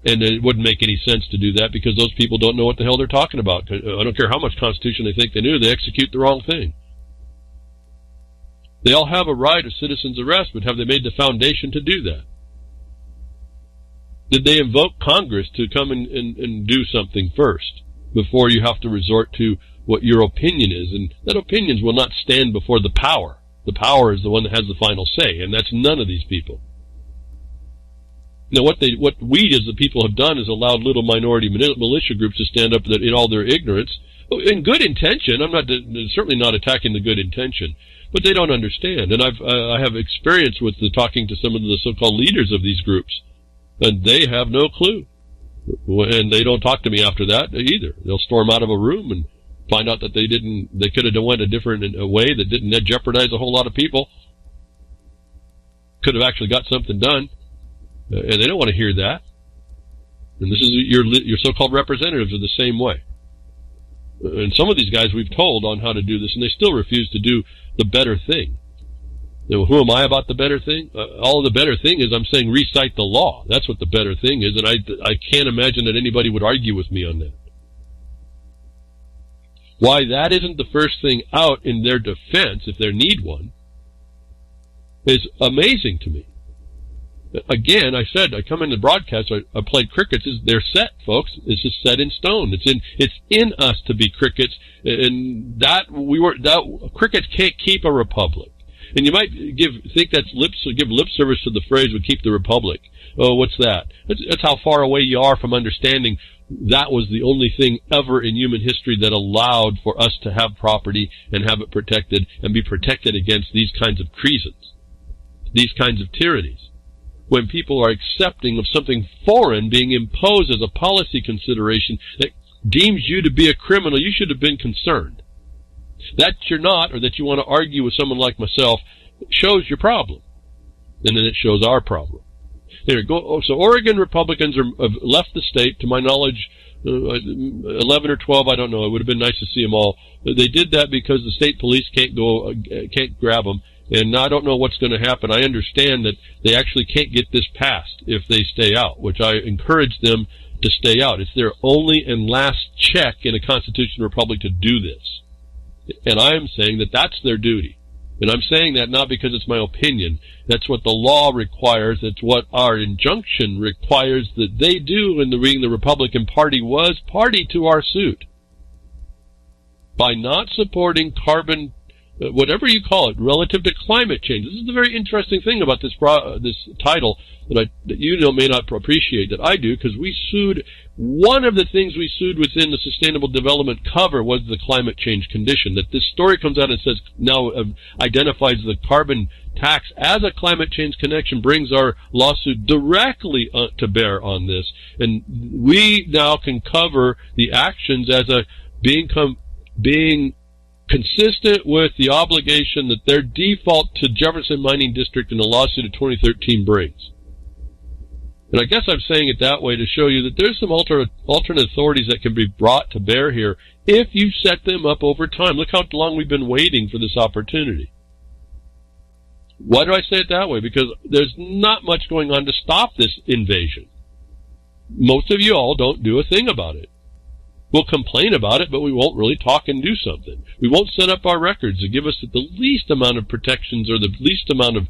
And it wouldn't make any sense to do that, because those people don't know what the hell they're talking about. I don't care how much Constitution they think they knew, they execute the wrong thing. They all have a right of citizen's arrest, but have they made the foundation to do that? Did they invoke Congress to come and do something first, before you have to resort to what your opinion is? And that opinions will not stand before the power. The power is the one that has the final say, and that's none of these people. Now, what we as the people have done is allowed little minority militia groups to stand up in all their ignorance, in good intention. I'm certainly not attacking the good intention, but they don't understand. And I have experience with talking to some of the so-called leaders of these groups, and they have no clue. And they don't talk to me after that either. They'll storm out of a room and find out that they could have went a different way that didn't jeopardize a whole lot of people. Could have actually got something done. And they don't want to hear that. And this is your so-called representatives are the same way. And some of these guys we've told on how to do this, and they still refuse to do the better thing. Now, who am I about the better thing? All the better thing is I'm saying recite the law. That's what the better thing is, and I can't imagine that anybody would argue with me on that. Why that isn't the first thing out in their defense, if they need one, is amazing to me. Again, I said, I come in the broadcast, I played crickets. They're set, folks. It's just set in stone. It's in us to be crickets, and crickets can't keep a republic. And you might think that's give lip service to the phrase "would keep the republic." Oh, what's that? That's how far away you are from understanding that was the only thing ever in human history that allowed for us to have property and have it protected and be protected against these kinds of treasons, these kinds of tyrannies. When people are accepting of something foreign being imposed as a policy consideration that deems you to be a criminal, you should have been concerned. That you're not, or that you want to argue with someone like myself, shows your problem. And then it shows our problem. There you go. So Oregon Republicans have left the state, to my knowledge, 11 or 12, I don't know. It would have been nice to see them all. They did that because the state police can't grab them. And I don't know what's going to happen. I understand that they actually can't get this passed if they stay out, which I encourage them to stay out. It's their only and last check in a constitutional republic to do this. And I am saying that that's their duty. And I'm saying that not because it's my opinion. That's what the law requires. It's what our injunction requires that they do, and being the Republican Party was party to our suit. By not supporting carbon, whatever you call it, relative to climate change. This is the very interesting thing about this title that you may not appreciate, that I do, because we sued. One of the things we sued within the Sustainable Development cover was the climate change condition. That this story comes out and says now identifies the carbon tax as a climate change connection, brings our lawsuit directly to bear on this, and we now can cover the actions as being consistent with the obligation that their default to Jefferson Mining District in the lawsuit of 2013 brings. And I guess I'm saying it that way to show you that there's some alternate authorities that can be brought to bear here if you set them up over time. Look how long we've been waiting for this opportunity. Why do I say it that way? Because there's not much going on to stop this invasion. Most of you all don't do a thing about it. We'll complain about it, but we won't really talk and do something. We won't set up our records to give us the least amount of protections, or the least amount of,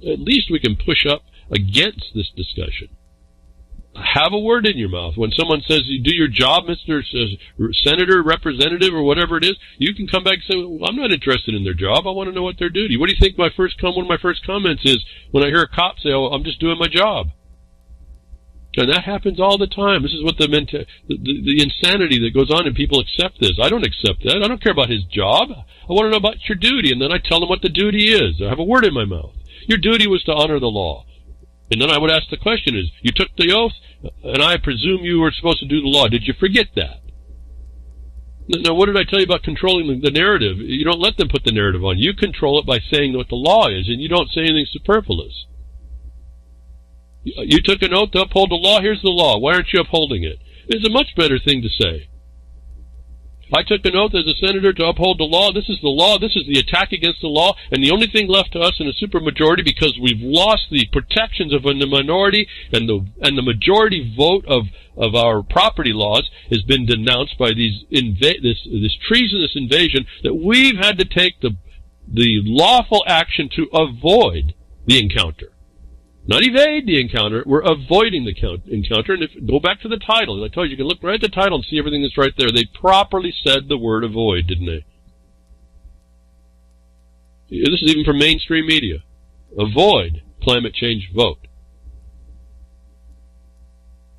at least we can push up against this discussion. Have a word in your mouth. When someone says, you do your job, Mr. Senator, Representative, or whatever it is, you can come back and say, well, I'm not interested in their job. I want to know what their duty. What do you think one of my first comments is when I hear a cop say, oh, I'm just doing my job? And that happens all the time. This is what the insanity that goes on, and people accept this. I don't accept that. I don't care about his job. I want to know about your duty, and then I tell them what the duty is. I have a word in my mouth. Your duty was to honor the law. And then I would ask the question is, you took the oath, and I presume you were supposed to do the law. Did you forget that? Now, what did I tell you about controlling the narrative? You don't let them put the narrative on. You control it by saying what the law is, and you don't say anything superfluous. You took an oath to uphold the law. Here's the law. Why aren't you upholding it? It's a much better thing to say. I took an oath as a senator to uphold the law. This is the law. This is the attack against the law. And the only thing left to us in a supermajority, because we've lost the protections of the minority and the majority vote of our property laws, has been denounced by this treasonous invasion, that we've had to take the lawful action to avoid the encounter. Not evade the encounter, we're avoiding the encounter. And go back to the title. As I told you, you can look right at the title and see everything that's right there. They properly said the word avoid, didn't they? This is even from mainstream media. Avoid climate change vote.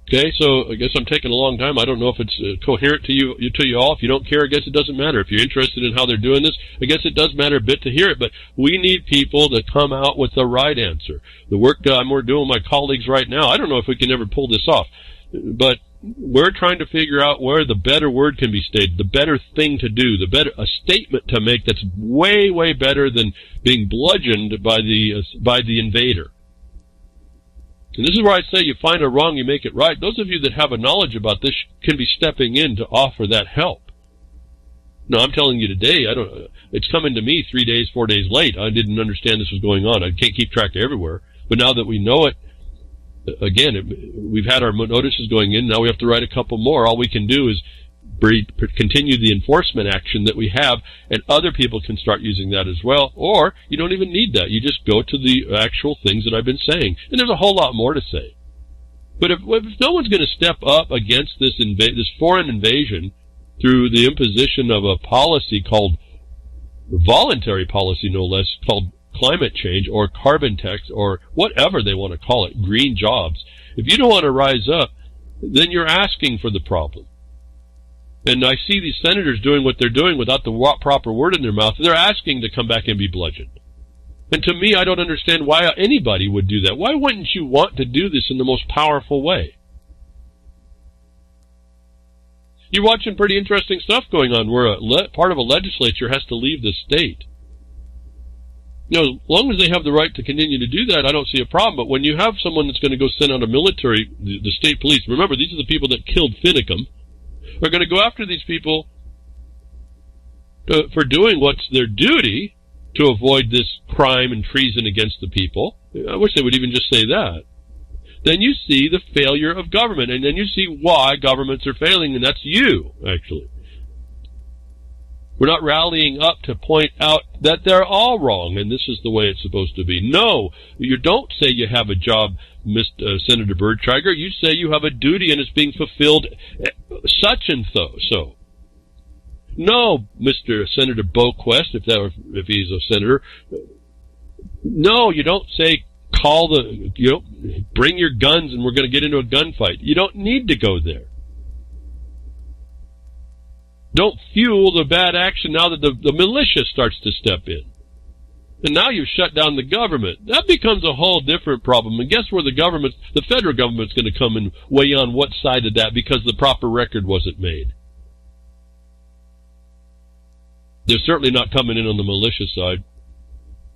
Okay, so I guess I'm taking a long time. I don't know if it's coherent to you all. If you don't care, I guess it doesn't matter. If you're interested in how they're doing this, I guess it does matter a bit to hear it. But we need people to come out with the right answer. The work we're doing with my colleagues right now, I don't know if we can ever pull this off. But we're trying to figure out where the better word can be stated, the better thing to do, a statement to make that's way, way better than being bludgeoned by the invader. And this is where I say you find a wrong, you make it right. Those of you that have a knowledge about this can be stepping in to offer that help. No, I'm telling you today, it's coming to me 3 days, 4 days late. I didn't understand this was going on. I can't keep track of everywhere. But now that we know it, again, we've had our notices going in. Now we have to write a couple more. All we can do is continue the enforcement action that we have, and other people can start using that as well. Or you don't even need that. You just go to the actual things that I've been saying. And there's a whole lot more to say. But if no one's going to step up against this foreign invasion through the imposition of a policy called voluntary policy, no less, called climate change or carbon tax or whatever they want to call it, green jobs, if you don't want to rise up, then you're asking for the problem. And I see these senators doing what they're doing without the proper word in their mouth. They're asking to come back and be bludgeoned. And to me, I don't understand why anybody would do that. Why wouldn't you want to do this in the most powerful way? You're watching pretty interesting stuff going on where part of a legislature has to leave the state. You know, as long as they have the right to continue to do that, I don't see a problem. But when you have someone that's going to go send out a military, the state police, remember, these are the people that killed Finicum, are going to go after these people for doing what's their duty to avoid this crime and treason against the people. I wish they would even just say that. Then you see the failure of government, and then you see why governments are failing, and that's you, actually. We're not rallying up to point out that they're all wrong, and this is the way it's supposed to be. No, you don't say you have a job, Senator Birdtrigger. You say you have a duty and it's being fulfilled such and so. No, Mr. Senator Boquist, if he's a senator. No, you don't say bring your guns and we're going to get into a gunfight. You don't need to go there. Don't fuel the bad action now that the militia starts to step in. And now you've shut down the government. That becomes a whole different problem. And guess where the federal government's going to come and weigh on what side of that because the proper record wasn't made. They're certainly not coming in on the militia side.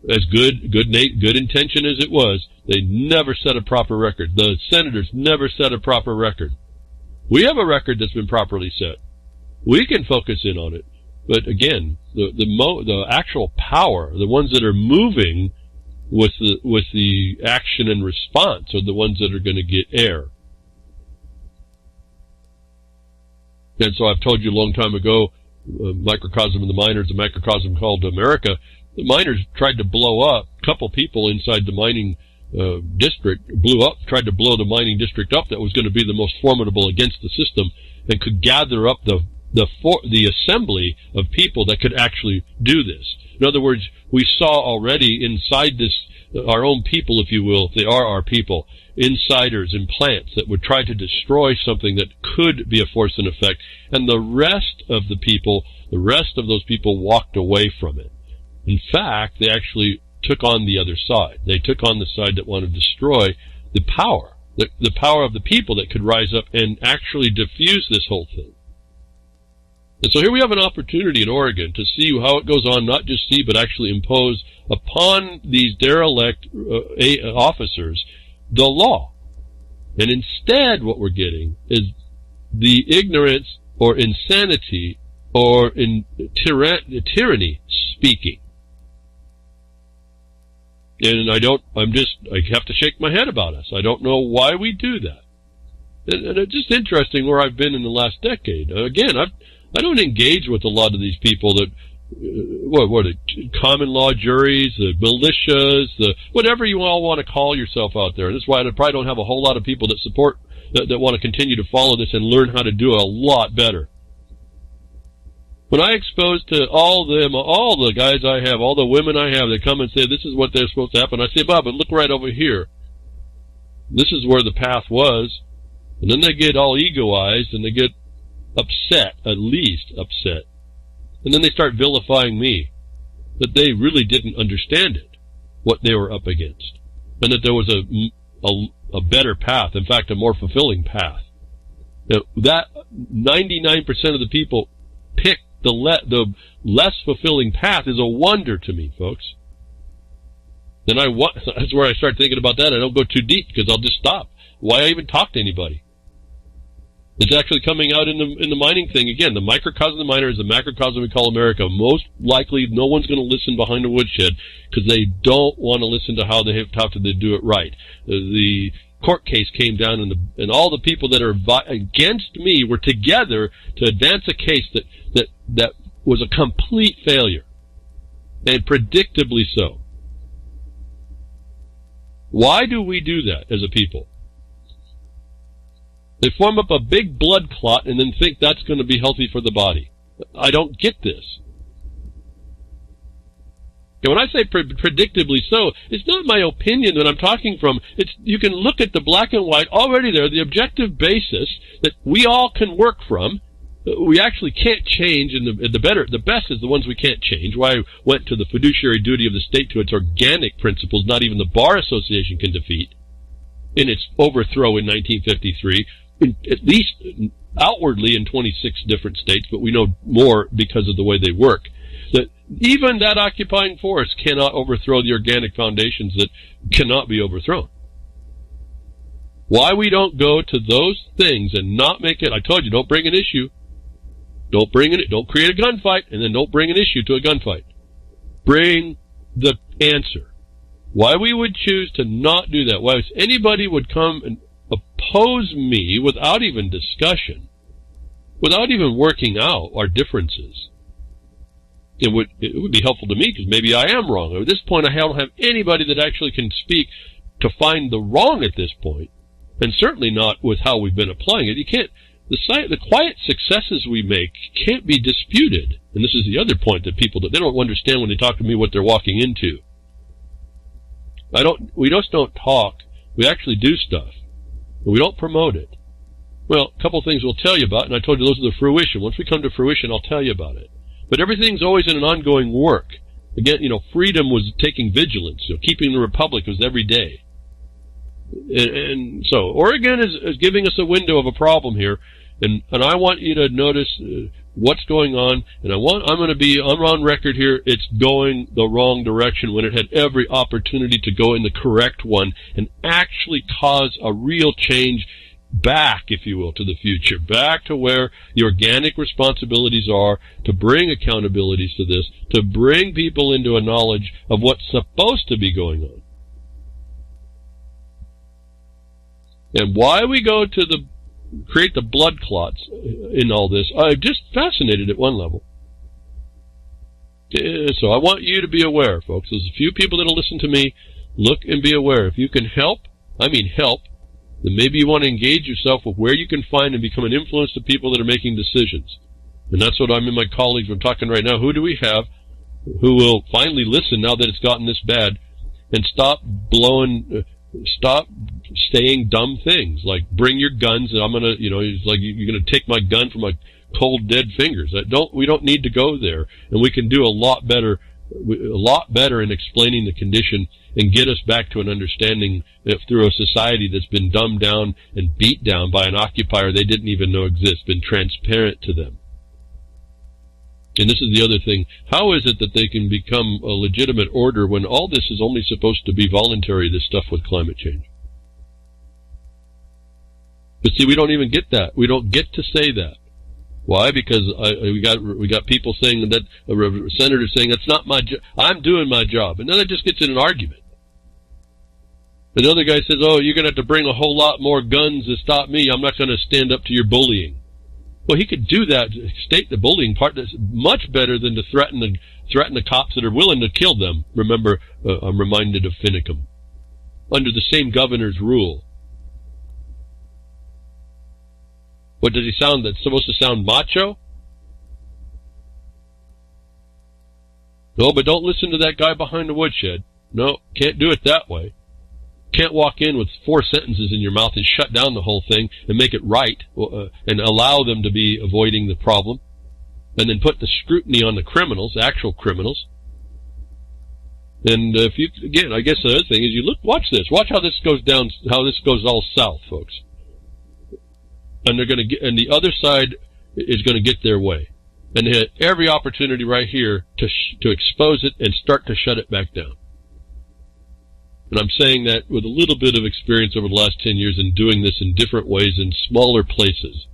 As good intention as it was, they never set a proper record. The senators never set a proper record. We have a record that's been properly set. We can focus in on it. But again, the actual power, the ones that are moving with the action and response are the ones that are going to get air. And so I've told you a long time ago, microcosm of the miners, a microcosm called America. The miners tried to blow up a couple people inside the mining district tried to blow the mining district up that was going to be the most formidable against the system, and could gather up the assembly of people that could actually do this. In other words, we saw already inside this, our own people, if you will, if they are our people, insiders and plants that would try to destroy something that could be a force and effect, and the rest of those people walked away from it. In fact, they actually took on the other side. They took on the side that wanted to destroy the power of the people that could rise up and actually diffuse this whole thing. And so here we have an opportunity in Oregon to see how it goes on, not just see, but actually impose upon these derelict officers the law. And instead what we're getting is the ignorance or insanity or tyranny speaking. And I have to shake my head about us. I don't know why we do that. And it's just interesting where I've been in the last decade. Again, I don't engage with a lot of these people that, what are common law juries, the militias, whatever you all want to call yourself out there. And that's why I probably don't have a whole lot of people that support, that want to continue to follow this and learn how to do it a lot better. When I expose to all the guys I have, all the women I have, they come and say, this is what they're supposed to happen. I say, Bob, but look right over here. This is where the path was. And then they get all egoized and they get upset, at least upset. And then they start vilifying me, that they really didn't understand it, what they were up against, and that there was a better path, in fact, a more fulfilling path. Now, that 99% of the people pick the less fulfilling path is a wonder to me, folks. Then that's where I start thinking about that. I don't go too deep because I'll just stop. Why even talk to anybody? It's actually coming out in the mining thing. Again, the microcosm of the miner is the macrocosm we call America. Most likely, no one's going to listen behind the woodshed because they don't want to listen to how they do it right. The court case came down, and all the people that are against me were together to advance a case that was a complete failure, and predictably so. Why do we do that as a people? They form up a big blood clot and then think that's going to be healthy for the body. I don't get this. And when I say predictably so, it's not my opinion that I'm talking from. You can look at the black and white already there, the objective basis that we all can work from. We actually can't change, and the best is the ones we can't change. Why I went to the fiduciary duty of the state to its organic principles, not even the Bar Association can defeat in its overthrow in 1953. At least outwardly in 26 different states, but we know more because of the way they work. That even that occupying force cannot overthrow the organic foundations that cannot be overthrown. Why we don't go to those things and not make it, I told you, don't bring an issue. Don't create a gunfight, and then don't bring an issue to a gunfight. Bring the answer. Why we would choose to not do that, why anybody would come and oppose me without even discussion, without even working out our differences. It would be helpful to me because maybe I am wrong. At this point, I don't have anybody that actually can speak to find the wrong at this point, and certainly not with how we've been applying it. You can't. The quiet successes we make can't be disputed, and this is the other point that people they don't understand when they talk to me what they're walking into. We just don't talk. We actually do stuff. We don't promote it. Well, a couple of things we'll tell you about, and I told you those are the fruition. Once we come to fruition, I'll tell you about it. But everything's always in an ongoing work. Again, freedom was taking vigilance. Keeping the republic was every day. And so Oregon is giving us a window of a problem here, and I want you to notice what's going on. And I'm on record here. It's going the wrong direction when it had every opportunity to go in the correct one and actually cause a real change back, if you will, to the future, back to where the organic responsibilities are, to bring accountabilities to this, to bring people into a knowledge of what's supposed to be going on. And why we go to create the blood clots in all this, I'm just fascinated at one level. So I want you to be aware, folks. There's a few people that'll listen to me. look and be aware. If you can help, then maybe you want to engage yourself with where you can find and become an influence to people that are making decisions. And that's what I'm in my colleagues. I'm talking right now. Who do we have who will finally listen now that it's gotten this bad and stop saying dumb things like bring your guns and I'm going to, it's like you're going to take my gun from my cold dead fingers. We don't need to go there, and we can do a lot better in explaining the condition and get us back to an understanding through a society that's been dumbed down and beat down by an occupier they didn't even know exists, been transparent to them. And this is the other thing. How is it that they can become a legitimate order when all this is only supposed to be voluntary, this stuff with climate change? But see, we don't even get that. We don't get to say that. Why? Because we got people saying that, a senator saying, that's not my job, I'm doing my job. And then it just gets in an argument. Another guy says, oh, you're going to have to bring a whole lot more guns to stop me. I'm not going to stand up to your bullying. Well, he could do that, state the bullying part. That's much better than to threaten the cops that are willing to kill them. Remember, I'm reminded of Finicum. Under the same governor's rule. What does he sound? That's supposed to sound macho? No, but don't listen to that guy behind the woodshed. No, can't do it that way. Can't walk in with 4 sentences in your mouth and shut down the whole thing and make it right and allow them to be avoiding the problem and then put the scrutiny on the criminals, actual criminals. And I guess the other thing is watch this. Watch how this goes down, how this goes all south, folks. And and the other side is going to get their way. And they had every opportunity right here to expose it and start to shut it back down. And I'm saying that with a little bit of experience over the last 10 years in doing this in different ways in smaller places.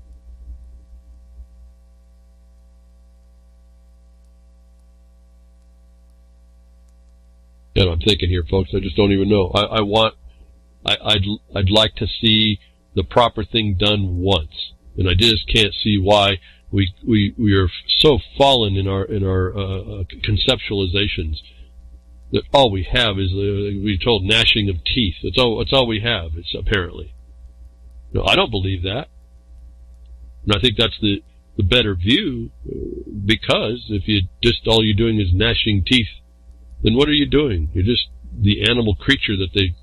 And I'm thinking here, folks, I just don't even know. I'd like to see the proper thing done once. And I just can't see why we are so fallen in our conceptualizations that all we have is we're told gnashing of teeth. It's all we have. It's apparently. No, I don't believe that, and I think that's the better view. Because if all you're doing is gnashing teeth, then what are you doing? You're just the animal creature that they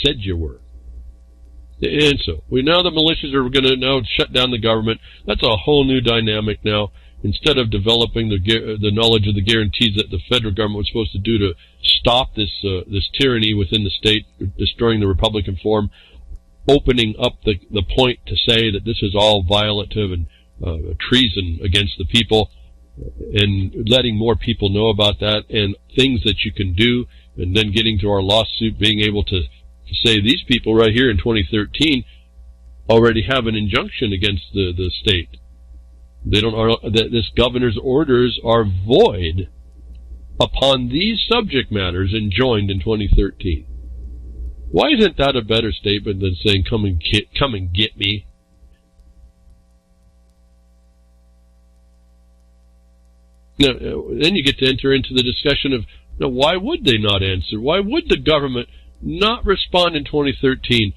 said you were. And so the militias are going to now shut down the government. That's a whole new dynamic now. Instead of developing the knowledge of the guarantees that the federal government was supposed to do to stop this tyranny within the state, destroying the Republican form, opening up the point to say that this is all violative and treason against the people, and letting more people know about that and things that you can do, and then getting to our lawsuit, being able to say these people right here in 2013 already have an injunction against the state. That this governor's orders are void upon these subject matters enjoined in 2013. Why isn't that a better statement than saying, come and get me? Now, then you get to enter into the discussion of, why would they not answer? Why would the government not respond in 2013?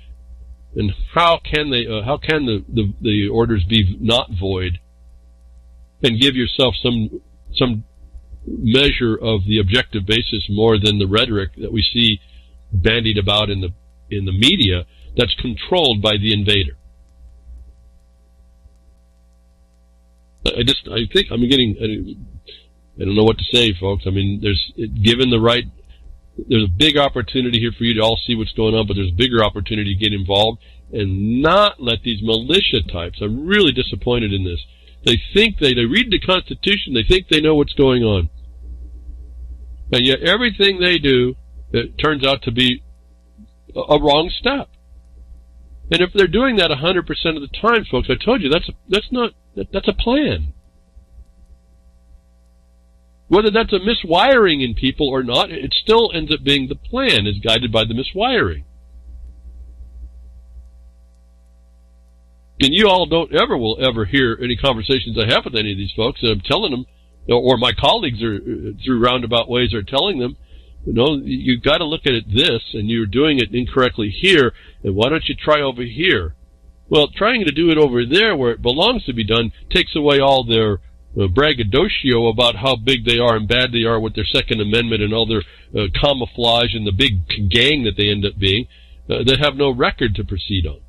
And how can the orders be not void? And give yourself some measure of the objective basis more than the rhetoric that we see bandied about in the media that's controlled by the invader. I don't know what to say, folks. I mean, there's a big opportunity here for you to all see what's going on, but there's a bigger opportunity to get involved and not let these militia types. I'm really disappointed in this. They think they read the Constitution, they think they know what's going on. And yet everything they do, it turns out to be a wrong step. And if they're doing that 100% of the time, folks, I told you, that's a plan. Whether that's a miswiring in people or not, it still ends up being the plan is guided by the miswiring. And you all will ever hear any conversations I have with any of these folks. And I'm telling them, or my colleagues are through roundabout ways are telling them, No, you've got to look at it this, and you're doing it incorrectly here, and why don't you try over here? Well, trying to do it over there where it belongs to be done takes away all their braggadocio about how big they are and bad they are with their Second Amendment and all their camouflage and the big gang that they end up being that have no record to proceed on.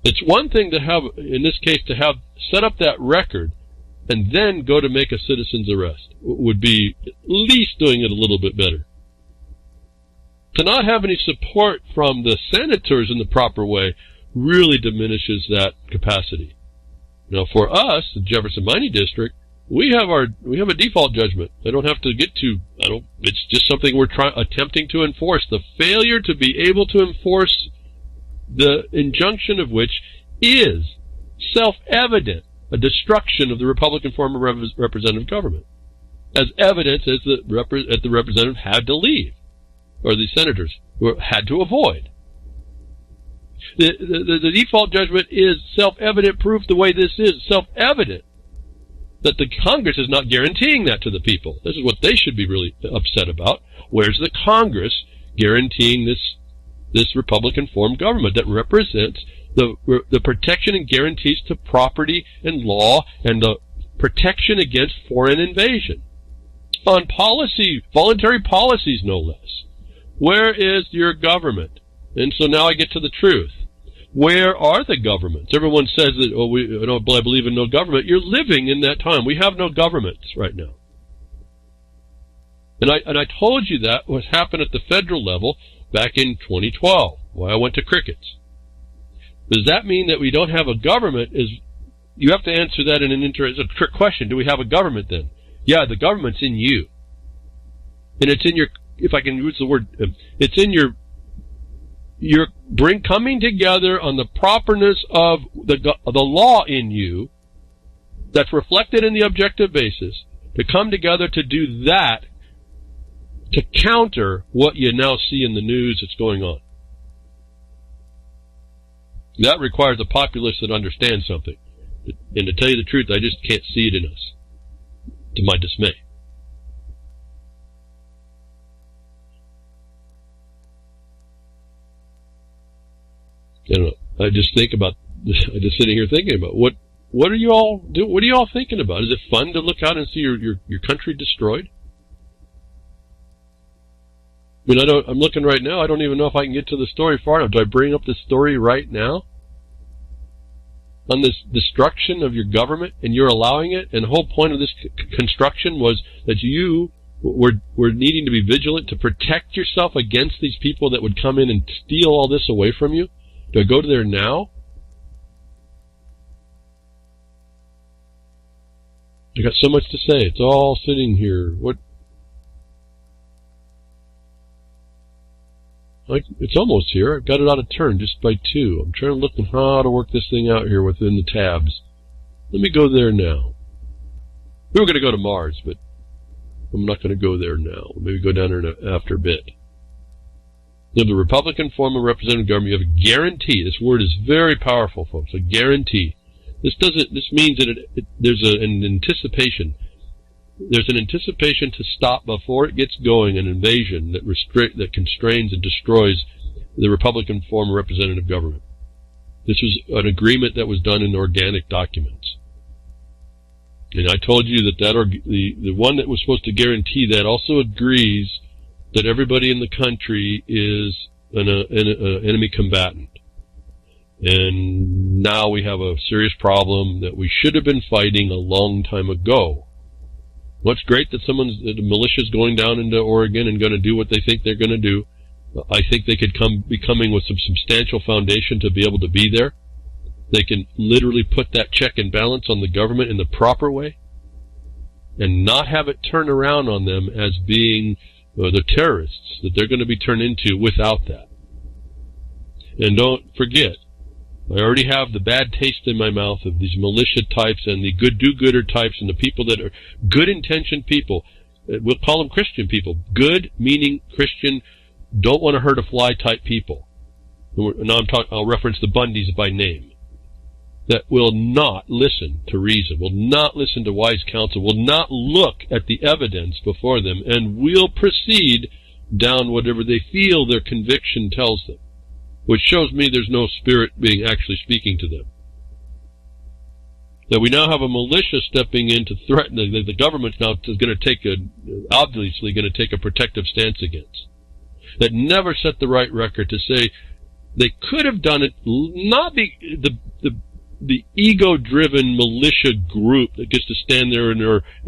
It's one thing to have, in this case, to have set up that record and then go to make a citizen's arrest. Would be at least doing it a little bit better. To not have any support from the senators in the proper way really diminishes that capacity. Now, for us, the Jefferson Mining District, we have a default judgment. I don't have to get to. It's just something we're attempting to enforce. The failure to be able to enforce the injunction of which is self-evident, a destruction of the Republican form of representative government, as evidence as the representative had to leave, or the senators had to avoid. The default judgment is self-evident proof the way this is self-evident that the Congress is not guaranteeing that to the people. This is what they should be really upset about. Where's the Congress guaranteeing this Republican form government that represents the protection and guarantees to property and law and the protection against foreign invasion? On policy, voluntary policies no less. Where is your government? And so now I get to the truth. Where are the governments? Everyone says that, I believe in no government. You're living in that time. We have no governments right now. And I told you that what happened at the federal level back in 2012, why I went to crickets. Does that mean that we don't have a government? You have to answer that in it's a trick question. Do we have a government then? Yeah, the government's in you. And it's in your, if I can use the word, it's in your coming together on the properness of the law in you that's reflected in the objective basis to come together to do that, to counter what you now see in the news that's going on. That requires a populace that understands something. And to tell you the truth, I just can't see it in us, to my dismay. I don't know. I just think about this. I'm just sitting here thinking about what are you all do? What are you all thinking about? Is it fun to look out and see your country destroyed? I mean, I'm looking right now. I don't even know if I can get to the story far enough. Do I bring up the story right now on this destruction of your government, and you're allowing it? And the whole point of this construction was that you were needing to be vigilant to protect yourself against these people that would come in and steal all this away from you. Do I go to there now? I got so much to say. It's all sitting here. It's almost here. I've got it out of turn just by 2. I'm trying to look at how to work this thing out here within the tabs. Let me go there now. We were going to go to Mars, but I'm not going to go there now. Maybe go down there after a bit. In the Republican form of representative government, you have a guarantee. This word is very powerful, folks. A guarantee. This means that there's an anticipation. There's an anticipation to stop before it gets going an invasion that constrains and destroys the Republican form of representative government. This was an agreement that was done in organic documents. And I told you that the one that was supposed to guarantee that also agrees that everybody in the country is an enemy combatant. And now we have a serious problem that we should have been fighting a long time ago. Well, it's great that the militia's going down into Oregon and going to do what they think they're going to do. I think they could be coming with some substantial foundation to be able to be there. They can literally put that check and balance on the government in the proper way and not have it turn around on them as being the terrorists that they're going to be turned into without that. And don't forget, I already have the bad taste in my mouth of these militia types and the good do-gooder types and the people that are good-intentioned people. We'll call them Christian people. Good, meaning Christian, don't want to hurt a fly type people. Now I'll reference the Bundys by name. that will not listen to reason, will not listen to wise counsel, will not look at the evidence before them, and will proceed down whatever they feel their conviction tells them, which shows me there's no spirit being actually speaking to them. That we now have a militia stepping in to threaten, the government's now going to obviously going to take a protective stance against. That never set the right record to say they could have done it, not the ego-driven militia group that gets to stand there in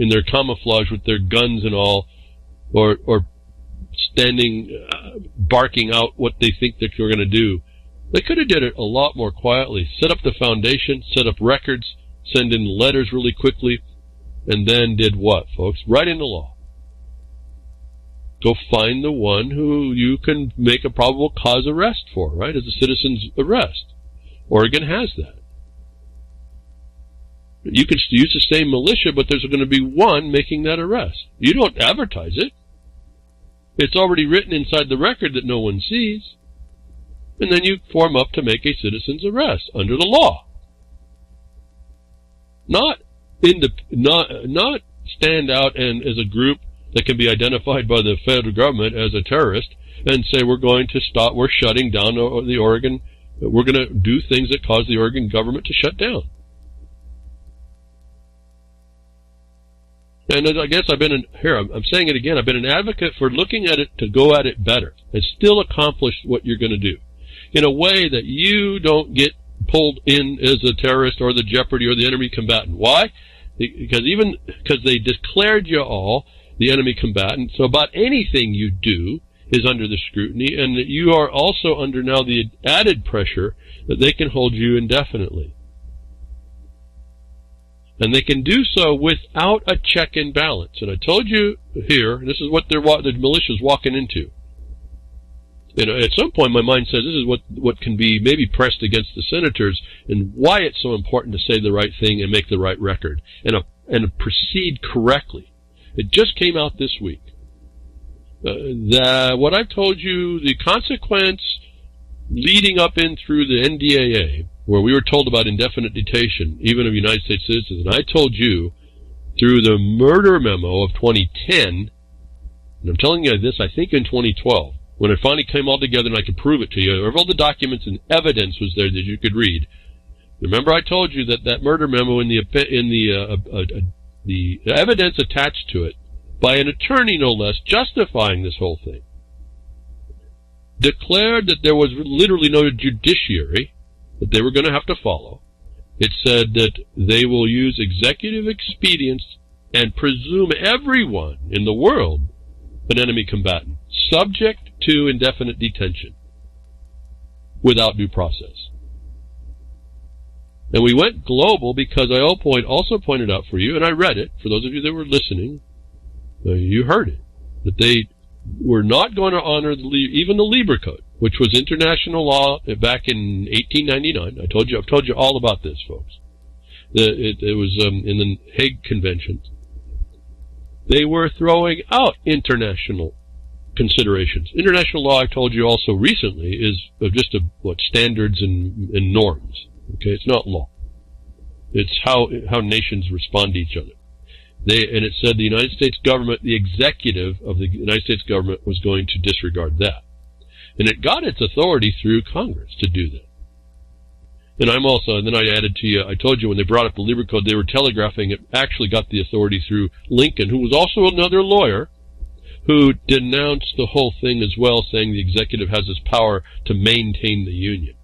their camouflage with their guns and all, or standing, barking out what they think that you're going to do. They could have did it a lot more quietly. Set up the foundation, set up records, send in letters really quickly, and then did what, folks? Write in the law. Go find the one who you can make a probable cause arrest for, right, as a citizen's arrest. Oregon has that. You can use the same militia, but there's going to be one making that arrest. You don't advertise it. It's already written inside the record that no one sees. And then you form up to make a citizen's arrest under the law. Not stand out and as a group that can be identified by the federal government as a terrorist and say we're shutting down the Oregon, we're going to do things that cause the Oregon government to shut down. And I guess I'm saying it again, I've been an advocate for looking at it to go at it better and still accomplish what you're going to do in a way that you don't get pulled in as a terrorist or the jeopardy or the enemy combatant. Why? Because they declared you all the enemy combatant, so about anything you do is under the scrutiny, and that you are also under now the added pressure that they can hold you indefinitely. And they can do so without a check and balance. And I told you here, this is what the militia's walking into. At some point my mind says this is what can be maybe pressed against the senators and why it's so important to say the right thing and make the right record and proceed correctly. It just came out this week. What I've told you, the consequence leading up in through the NDAA, where we were told about indefinite detention, even of United States citizens, and I told you through the murder memo of 2010, and I'm telling you this, I think in 2012, when it finally came all together and I could prove it to you, all the documents and evidence was there that you could read. Remember I told you that murder memo in the evidence attached to it by an attorney no less justifying this whole thing declared that there was literally no judiciary that they were going to have to follow. It said that they will use executive expedients and presume everyone in the world an enemy combatant, subject to indefinite detention without due process. And we went global because I also pointed out for you, and I read it, for those of you that were listening, you heard it, that they were not going to honor even the Lieber Code, which was international law back in 1899. I've told you all about this, folks. It was in the Hague Convention. They were throwing out international considerations. International law, I've told you also recently, is just standards and norms. Okay, it's not law. It's how nations respond to each other. And it said the United States government, the executive of the United States government, was going to disregard that. And it got its authority through Congress to do that. And then I added to you, I told you when they brought up the Lieber Code, they were telegraphing it actually got the authority through Lincoln, who was also another lawyer, who denounced the whole thing as well, saying the executive has this power to maintain the Union.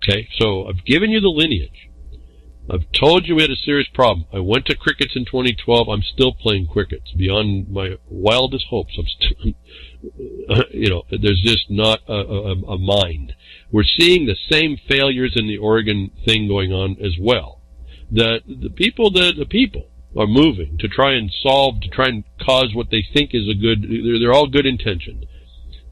Okay, so I've given you the lineage. I've told you we had a serious problem. I went to crickets in 2012. I'm still playing crickets beyond my wildest hopes. I'm still, there's just not a mind. We're seeing the same failures in the Oregon thing going on as well. That the people are moving to try and cause what they think is they're all good intentioned.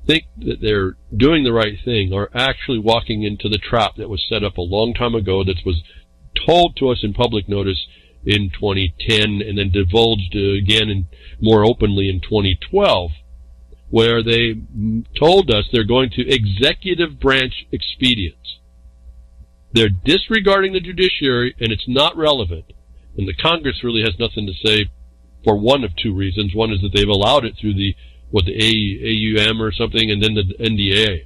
Think that they're doing the right thing, are actually walking into the trap that was set up a long time ago that was told to us in public notice in 2010 and then divulged again and more openly in 2012, where they told us they're going to executive branch expedience. They're disregarding the judiciary, and it's not relevant. And the Congress really has nothing to say for one of two reasons. One is that they've allowed it through the AUM or something, and then the NDA.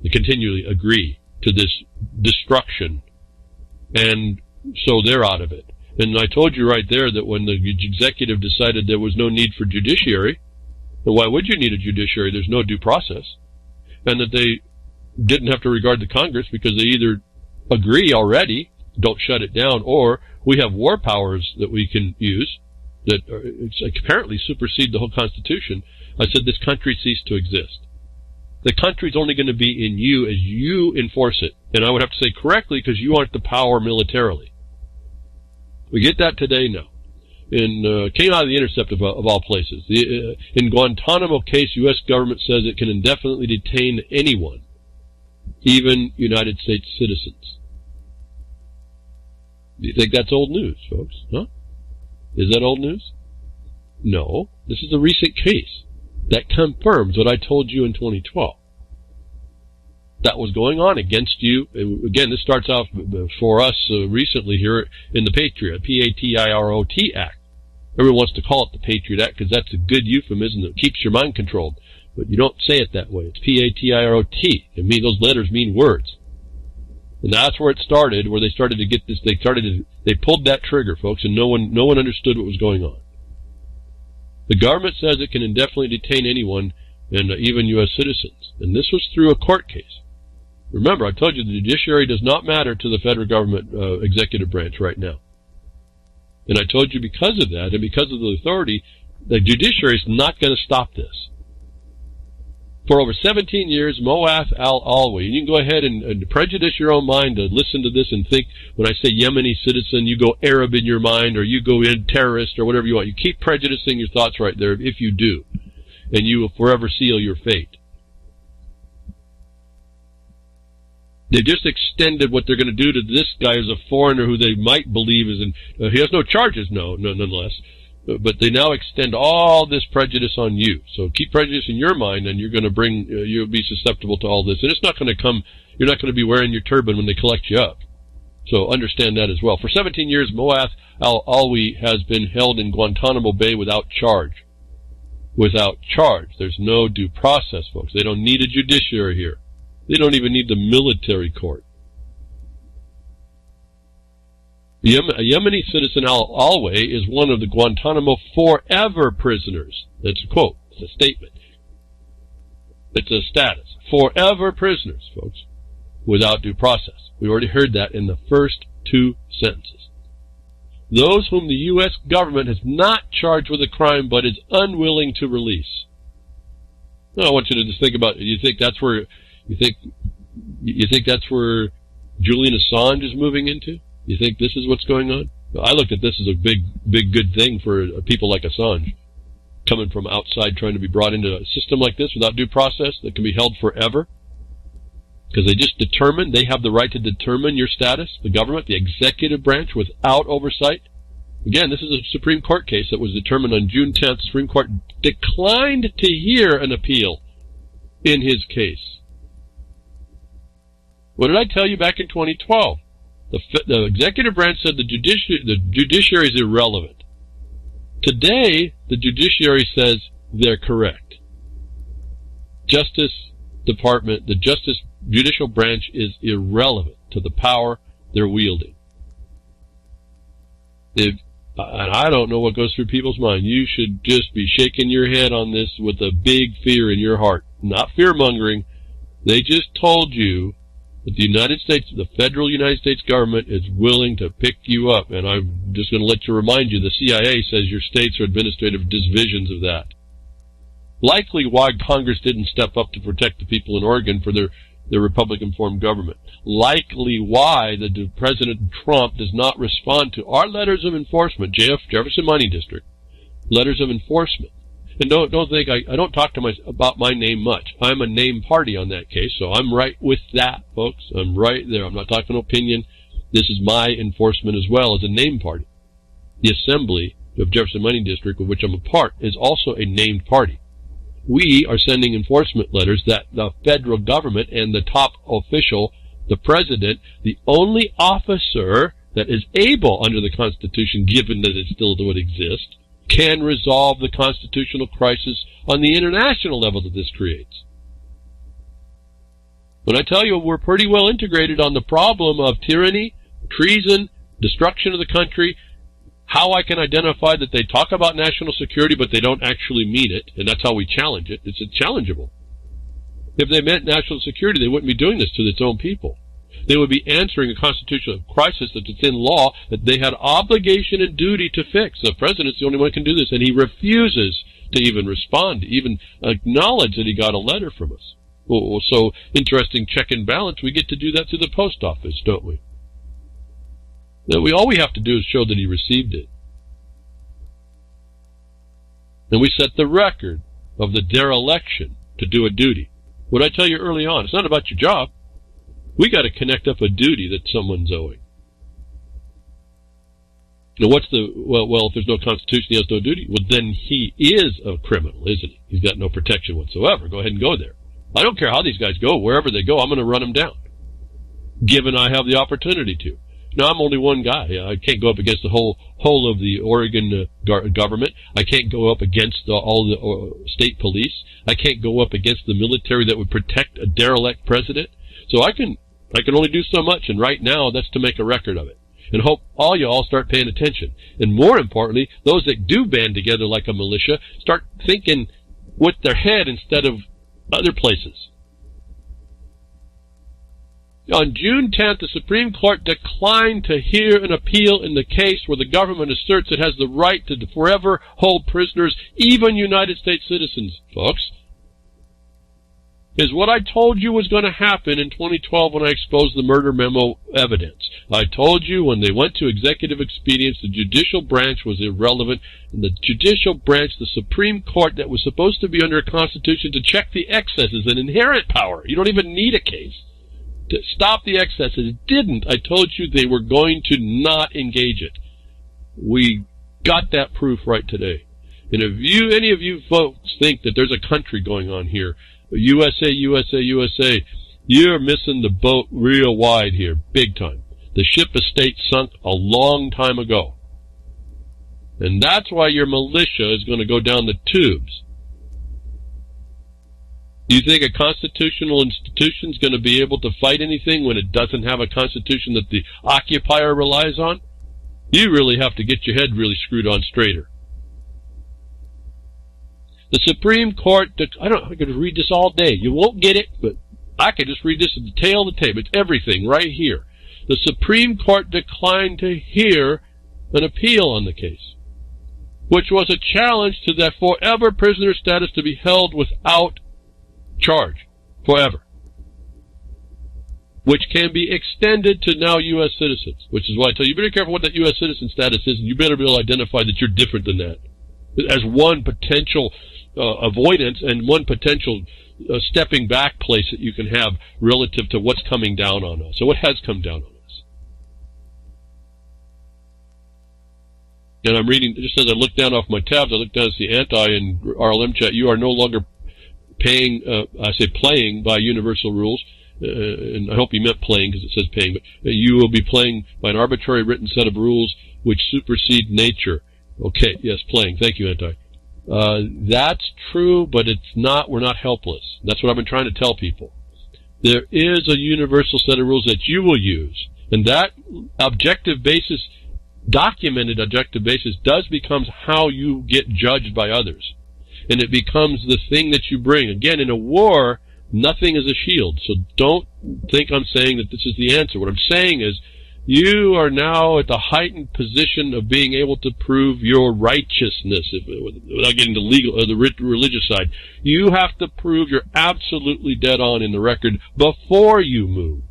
They continually agree to this destruction, and so they're out of it. And I told you right there that when the executive decided there was no need for judiciary, and why would you need a judiciary? There's no due process. And that they didn't have to regard the Congress because they either agree already, don't shut it down, or we have war powers that we can use that apparently supersede the whole Constitution. I said this country ceased to exist. The country's only going to be in you as you enforce it. And I would have to say correctly because you aren't the power militarily. We get that today now. Came out of the Intercept of all places. In Guantanamo case, U.S. government says it can indefinitely detain anyone, even United States citizens. Do you think that's old news, folks? Huh? Is that old news? No. This is a recent case that confirms what I told you in 2012. That was going on against you. Again, this starts off for us recently here in the Patriot, P-A-T-I-R-O-T Act. Everyone wants to call it the Patriot Act because that's a good euphemism that keeps your mind controlled. But you don't say it that way. It's P-A-T-I-R-O-T. Those letters mean words. And that's where it started, where they started to get this. They pulled that trigger, folks, and no one understood what was going on. The government says it can indefinitely detain anyone, and even U.S. citizens. And this was through a court case. Remember, I told you the judiciary does not matter to the federal government executive branch right now. And I told you because of that, and because of the authority, the judiciary is not going to stop this. For over 17 years, Moaf al-Alwi, and you can go ahead and prejudice your own mind to listen to this and think, when I say Yemeni citizen, you go Arab in your mind, or you go in terrorist, or whatever you want. You keep prejudicing your thoughts right there if you do, and you will forever seal your fate. They just extended what they're going to do to this guy as a foreigner who they might believe is he has no charges, nonetheless. But they now extend all this prejudice on you. So keep prejudice in your mind, and you're going to you'll be susceptible to all this. And it's not going to come, you're not going to be wearing your turban when they collect you up. So understand that as well. For 17 years, Moaf al-Alwi has been held in Guantanamo Bay without charge. Without charge. There's no due process, folks. They don't need a judiciary here. They don't even need the military court. A Yemeni citizen al-Alwi is one of the Guantanamo forever prisoners. That's a quote. It's a statement. It's a status. Forever prisoners, folks, without due process. We already heard that in the first two sentences. Those whom the U.S. government has not charged with a crime but is unwilling to release. Now, I want you to just think about it. You think that's where Julian Assange is moving into? You think this is what's going on? I looked at this as a big good thing for people like Assange, coming from outside trying to be brought into a system like this without due process that can be held forever. Because they have the right to determine your status, the government, the executive branch, without oversight. Again, this is a Supreme Court case that was determined on June 10th. Supreme Court declined to hear an appeal in his case. What did I tell you back in 2012? The executive branch said the judiciary is irrelevant. Today, the judiciary says they're correct. Justice Department, the judicial branch is irrelevant to the power they're wielding. And I don't know what goes through people's mind. You should just be shaking your head on this with a big fear in your heart. Not fear-mongering. They just told you that the United States, the federal United States government, is willing to pick you up. And I'm just going to remind you, the CIA says your states are administrative divisions of that. Likely why Congress didn't step up to protect the people in Oregon for their Republican form government. Likely why the President Trump does not respond to our letters of enforcement, Jefferson Mining District, letters of enforcement. And don't think I don't talk about my name much. I'm a named party on that case, so I'm right with that, folks. I'm right there. I'm not talking opinion. This is my enforcement as well as a named party. The Assembly of Jefferson Mining District, of which I'm a part, is also a named party. we are sending enforcement letters that the federal government and the top official, the president, the only officer that is able under the Constitution, given that it still would exist, can resolve the constitutional crisis on the international level that this creates. When I tell you we're pretty well integrated on the problem of tyranny, treason, destruction of the country, how I can identify that they talk about national security but they don't actually mean it, and that's how we challenge it. It's challengeable. If they meant national security, they wouldn't be doing this to its own people. They would be answering a constitutional crisis that's in law that they had obligation and duty to fix. The president's the only one who can do this, and he refuses to even respond, to even acknowledge that he got a letter from us. Well, so interesting check and balance. We get to do that through the post office, don't we? All we have to do is show that he received it. And we set the record of the dereliction to do a duty. What I tell you early on, it's not about your job. We got to connect up a duty that someone's owing. Now, if there's no Constitution, he has no duty. Well, then he is a criminal, isn't he? He's got no protection whatsoever. Go ahead and go there. I don't care how these guys go. Wherever they go, I'm going to run them down, given I have the opportunity to. Now, I'm only one guy. I can't go up against the whole of the Oregon government. I can't go up against all the state police. I can't go up against the military that would protect a derelict president. So I can only do so much, and right now that's to make a record of it. And hope all you all start paying attention. And more importantly, those that do band together like a militia start thinking with their head instead of other places. On June 10th, the Supreme Court declined to hear an appeal in the case where the government asserts it has the right to forever hold prisoners, even United States citizens, folks. Is what I told you was going to happen in 2012 when I exposed the murder memo evidence. I told you when they went to executive expedience, the judicial branch was irrelevant, and the judicial branch, the Supreme Court that was supposed to be under a constitution to check the excesses, an inherent power. You don't even need a case to stop the excesses. It didn't. I told you they were going to not engage it. We got that proof right today. And if any of you folks think that there's a country going on here, USA, USA, USA, you're missing the boat real wide here, big time. The ship of state sunk a long time ago. And that's why your militia is going to go down the tubes. Do you think a constitutional institution is going to be able to fight anything when it doesn't have a constitution that the occupier relies on? You really have to get your head really screwed on straighter. The Supreme Court, I could read this all day. You won't get it, but I could just read this at the tail of the tape. It's everything right here. The Supreme Court declined to hear an appeal on the case, which was a challenge to that forever prisoner status to be held without charge, forever, which can be extended to now U.S. citizens, which is why I tell you, be very careful what that U.S. citizen status is, and you better be able to identify that you're different than that, as one potential avoidance and one potential stepping back place that you can have relative to what's coming down on us, or what has come down on us. And I'm reading, just as I look down off my tabs, I look down to see Anti and RLM chat. You are no longer paying, playing by universal rules, and I hope he meant playing because it says paying, but you will be playing by an arbitrary written set of rules which supersede nature. Okay, yes, playing. Thank you, Anti. That's true, but it's not, we're not helpless. That's what I've been trying to tell people. There is a universal set of rules that you will use, and that objective basis, documented objective basis, does become how you get judged by others. And it becomes the thing that you bring. Again, in a war, nothing is a shield. So don't think I'm saying that this is the answer. What I'm saying is you are now at the heightened position of being able to prove your righteousness, without getting to the religious side. You have to prove you're absolutely dead on in the record before you move.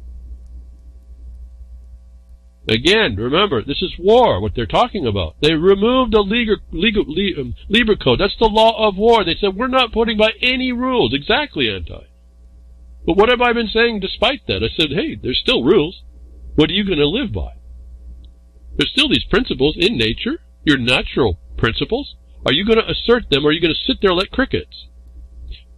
Again, remember, this is war, what they're talking about. They removed the Liber Code. That's the law of war. They said, we're not putting by any rules. Exactly, Anti. But what have I been saying despite that? I said, hey, there's still rules. What are you going to live by? There's still these principles in nature, your natural principles. Are you going to assert them, or are you going to sit there like crickets?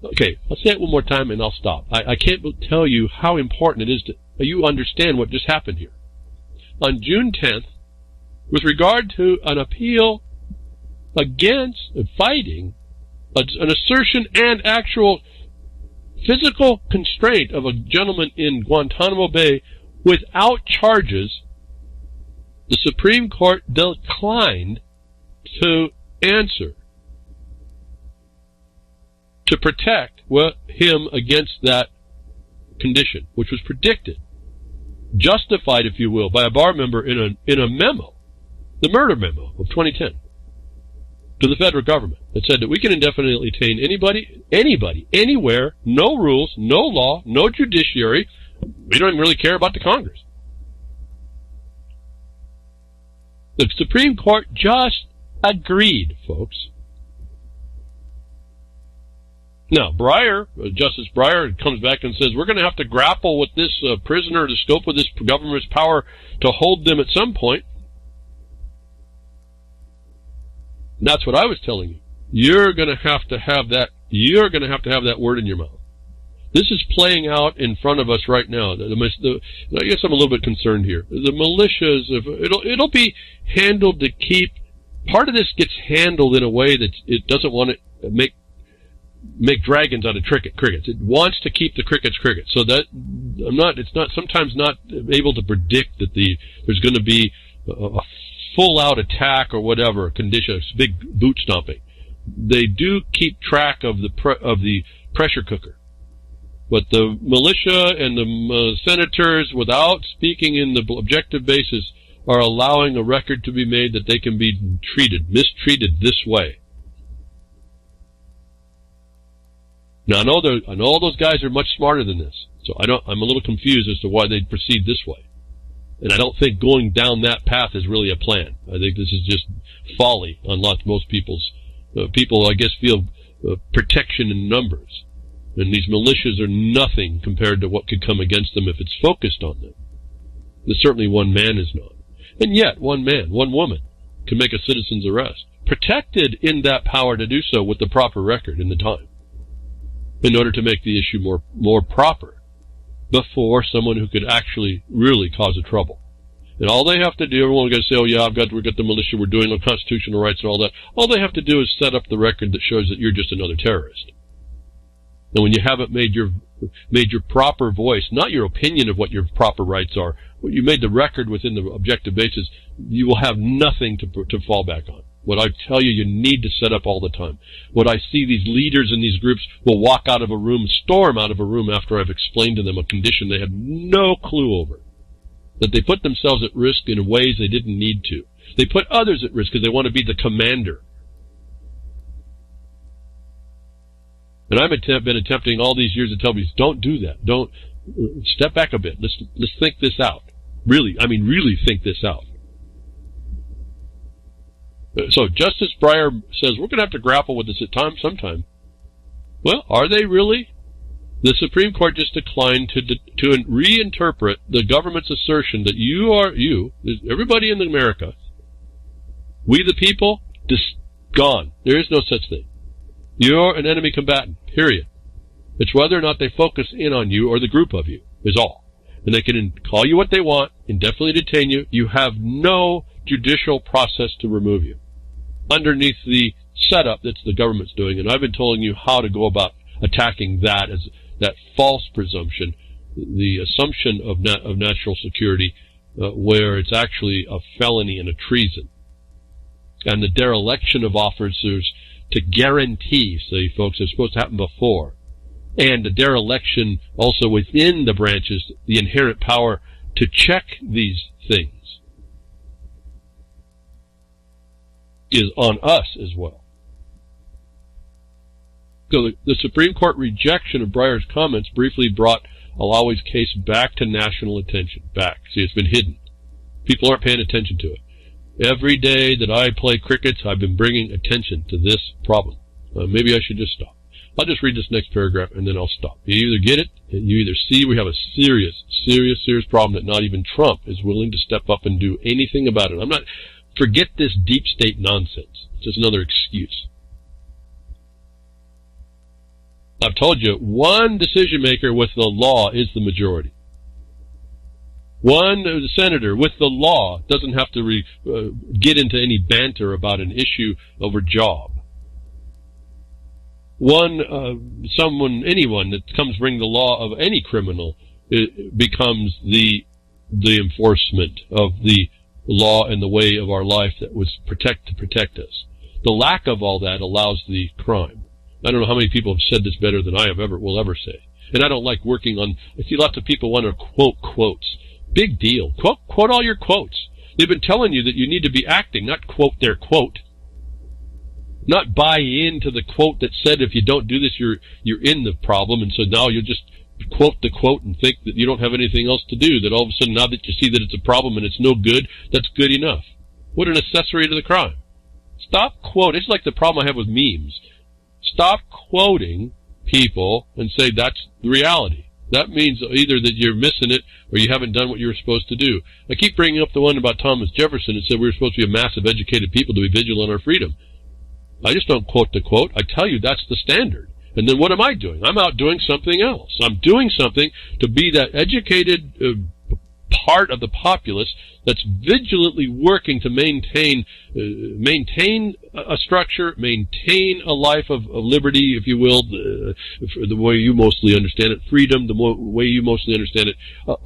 Okay, I'll say it one more time and I'll stop. I can't tell you how important it is that you understand what just happened here. On June 10th, with regard to an appeal against fighting, an assertion and actual physical constraint of a gentleman in Guantanamo Bay without charges, the Supreme Court declined to answer, to protect him against that condition, which was predicted, justified, if you will, by a bar member in a memo, the murder memo of 2010, to the federal government that said that we can indefinitely detain anybody, anywhere, no rules, no law, no judiciary. We don't even really care about the Congress. The Supreme Court just agreed, folks. Now, Justice Breyer comes back and says, we're going to have to grapple with this prisoner, the scope of this government's power to hold them at some point. And that's what I was telling you. You're going to have to have that word in your mouth. This is playing out in front of us right now. I guess I'm a little bit concerned here. The militias, it'll be handled to keep. Part of this gets handled in a way that it doesn't want to make dragons out of crickets. It wants to keep the crickets crickets. So that it's not sometimes not able to predict that there's going to be a full-out attack or whatever condition, big boot stomping. They do keep track of the pressure cooker. But the militia and the senators, without speaking in the objective basis, are allowing a record to be made that they can be mistreated this way. Now, I know those guys are much smarter than this, so I'm a little confused as to why they'd proceed this way. And I don't think going down that path is really a plan. I think this is just folly on most people's. People, I guess, feel protection in numbers. And these militias are nothing compared to what could come against them if it's focused on them. And certainly one man is not. And yet, one woman, can make a citizen's arrest, protected in that power to do so with the proper record in the time, in order to make the issue more proper before someone who could actually really cause a trouble. And all they have to do, everyone's going to say, oh yeah, we've got the militia, we're doing the constitutional rights and all that. All they have to do is set up the record that shows that you're just another terrorist. And when you haven't made your proper voice, not your opinion of what your proper rights are, when you made the record within the objective basis, you will have nothing to fall back on. What I tell you need to set up all the time. What I see these leaders in these groups will walk out of a room, storm out of a room after I've explained to them a condition they had no clue over. That they put themselves at risk in ways they didn't need to. They put others at risk because they want to be the commander. And I've been attempting all these years to tell people, don't do that. Don't step back a bit. Let's think this out. Really think this out. So Justice Breyer says we're going to have to grapple with this sometime. Well, are they really? The Supreme Court just declined to reinterpret the government's assertion that everybody in America, we the people, just gone. There is no such thing. You're an enemy combatant, period. It's whether or not they focus in on you or the group of you, is all. And they can call you what they want, indefinitely detain you. You have no judicial process to remove you underneath the setup that the government's doing. And I've been telling you how to go about attacking that as that false presumption, the assumption of national security, where it's actually a felony and a treason. And the dereliction of officers to guarantee, say, folks, it's supposed to happen before. And the dereliction also within the branches, the inherent power to check these things is on us as well. So the Supreme Court rejection of Breyer's comments briefly brought Alawi's case back to national attention. Back. See, it's been hidden. People aren't paying attention to it. Every day that I play crickets, I've been bringing attention to this problem. Maybe I should just stop. I'll just read this next paragraph and then I'll stop. You either get it, and you either see we have a serious problem that not even Trump is willing to step up and do anything about it. Forget this deep state nonsense. It's just another excuse. I've told you, one decision maker with the law is the majority. One senator with the law doesn't have to get into any banter about an issue over job. Anyone that comes bring the law of any criminal, it becomes the enforcement of the law and the way of our life that was to protect us. The lack of all that allows the crime. I don't know how many people have said this better than I will ever say. And I don't like working on. I see lots of people want to quote quotes. Big deal. Quote all your quotes. They've been telling you that you need to be acting, not quote their quote. Not buy into the quote that said if you don't do this, you're in the problem, and so now you'll just quote the quote and think that you don't have anything else to do, that all of a sudden now that you see that it's a problem and it's no good, that's good enough. What an accessory to the crime. Stop quoting. It's like the problem I have with memes. Stop quoting people and say that's the reality. That means either that you're missing it or you haven't done what you were supposed to do. I keep bringing up the one about Thomas Jefferson and said we were supposed to be a mass of educated people to be vigilant on our freedom. I just don't quote the quote. I tell you that's the standard. And then what am I doing? I'm out doing something else. I'm doing something to be that educated part of the populace that's vigilantly working to maintain a structure, maintain a life of liberty, if you will, the way you mostly understand it, freedom, the way you mostly understand it,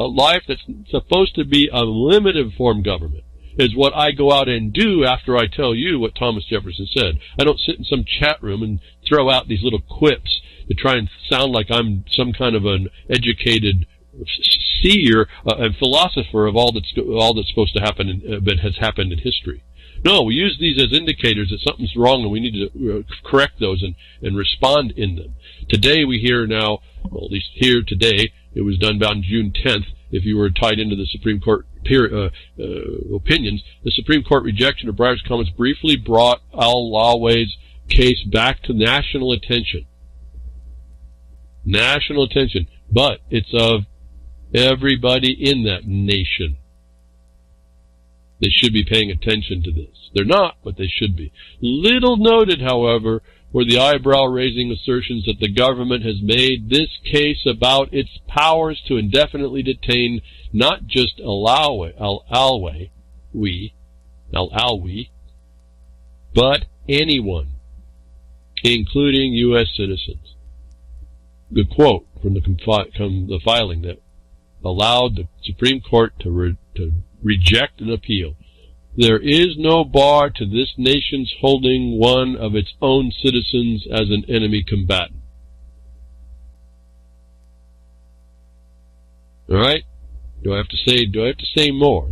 a life that's supposed to be a limited form government. Is what I go out and do after I tell you what Thomas Jefferson said. I don't sit in some chat room and throw out these little quips to try and sound like I'm some kind of an educated seer and philosopher of all that's supposed to happen but has happened in history. No, we use these as indicators that something's wrong and we need to correct those and respond in them. Today we hear now, well, at least here today, it was done about June 10th, if you were tied into the Supreme Court opinions, the Supreme Court rejection of Breyer's comments briefly brought Al-Laway's case back to national attention. National attention. But it's of everybody in that nation. They should be paying attention to this. They're not, but they should be. Little noted, however, were the eyebrow-raising assertions that the government has made this case about its powers to indefinitely detain not just Al-Alwi, but anyone, including U.S. citizens. The quote from the filing that allowed the Supreme Court to reject an appeal. There is no bar to this nation's holding one of its own citizens as an enemy combatant. All right? Do I have to say more?